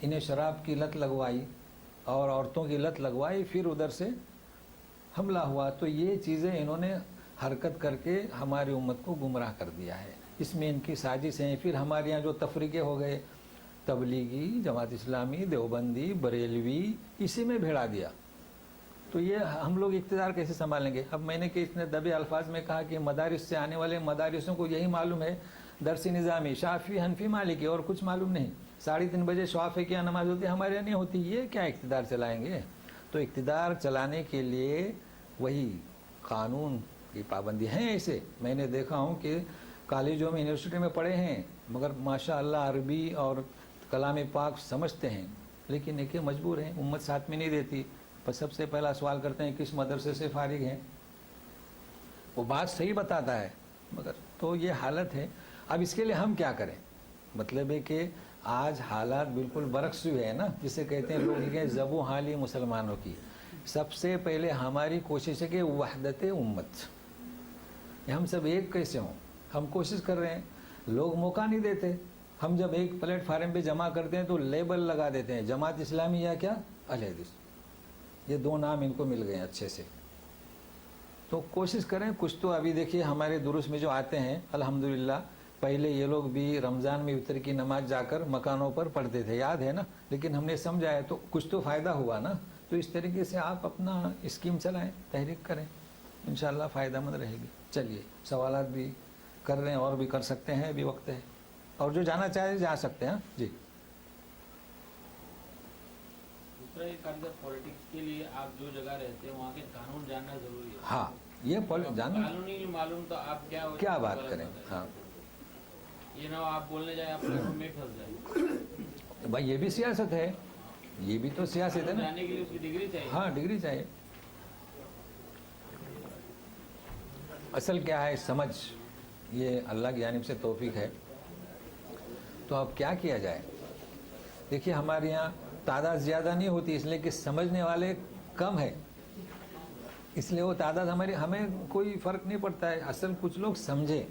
انہیں شراب کی لت لگوائی اور عورتوں کی لت لگوائی، پھر ادھر سے حملہ ہوا. تو یہ چیزیں انہوں نے حرکت کر کے ہماری امت کو گمراہ کر دیا ہے. اس میں ان کی سازش ہیں. پھر ہمارے یہاں جو تفریقے ہو گئے، تبلیغی، جماعت اسلامی، دیوبندی، بریلوی، اسی میں بھیڑا دیا. تو یہ ہم لوگ اقتدار کیسے سنبھالیں گے؟ اب میں نے کہ اتنے دبے الفاظ میں کہا کہ مدارس سے آنے والے مدارسوں کو یہی معلوم ہے، درس نظامی، شافعی، حنفی، مالکی، اور کچھ معلوم نہیں. 3:30 بجے شافعی کی نماز ہوتی ہے، ہمارے یہاں نہیں ہوتی. یہ کیا اقتدار چلائیں گے؟ تو اقتدار چلانے کے لیے وہی قانون کی پابندی ہیں. ایسے میں نے دیکھا ہوں کہ کالجوں میں، یونیورسٹی میں پڑھے ہیں، مگر ماشاء اللہ عربی اور کلام پاک سمجھتے ہیں، لیکن ایک مجبور ہیں، امت ساتھ میں نہیں دیتی. بس سب سے پہلا سوال کرتے ہیں کس مدرسے سے فارغ ہیں. وہ بات صحیح بتاتا ہے، مگر تو یہ حالت ہے. اب اس کے لیے ہم کیا کریں؟ مطلب ہے کہ آج حالات بالکل برعکس ہوئے ہیں نا، جسے کہتے ہیں لوگ کہ زبوں حالی مسلمانوں کی. سب سے پہلے ہماری کوشش ہے کہ وحدت امت، ہم سب ایک کیسے ہوں. ہم کوشش کر رہے ہیں، لوگ موقع نہیں دیتے. ہم جب ایک پلیٹ فارم پہ جمع کرتے ہیں تو لیبل لگا دیتے ہیں، جماعت اسلامی یا کیا اہل حدیث، یہ 2 نام ان کو مل گئے ہیں اچھے سے. تو کوشش کریں کچھ تو. ابھی دیکھیے ہمارے دروس میں جو آتے ہیں الحمدللہ، پہلے یہ لوگ بھی رمضان میں وطر کی نماز جا کر مکانوں پر پڑھتے تھے، یاد ہے نا، لیکن ہم نے سمجھایا تو کچھ تو فائدہ ہوا نا. تو اس طریقے سے آپ اپنا اسکیم چلائیں، تحریک کریں، انشاءاللہ فائدہ مند رہے گی. چلیے، سوالات بھی کر رہے ہیں اور بھی کر سکتے ہیں، ابھی وقت ہے، اور جو جانا چاہے جا سکتے ہیں. جی، دوسرا ایک پولیٹکس کے لیے آپ جو جگہ رہتے ہیں وہاں کے قانون جاننا ضروری ہے. ہاں، یہ جاننا، قانونی معلوم تو آپ کیا بات کریں. ہاں، یہ نہ آپ بولنے جائیں آپ قانون میں پھنس جائیں. بھائی یہ بھی سیاست ہے، یہ بھی تو سیاست ہے نا. جانے کے لیے اس کی ڈگری چاہیے. ہاں، ڈگری چاہیے. اصل کیا ہے، سمجھ، یہ اللہ کی جانب سے توفیق ہے. تو اب کیا کیا جائے؟ دیکھیے ہمارے یہاں تعداد زیادہ نہیں ہوتی، اس لیے کہ سمجھنے والے کم ہے، اس لیے وہ تعداد ہمیں کوئی فرق نہیں پڑتا ہے. اصل کچھ لوگ سمجھے،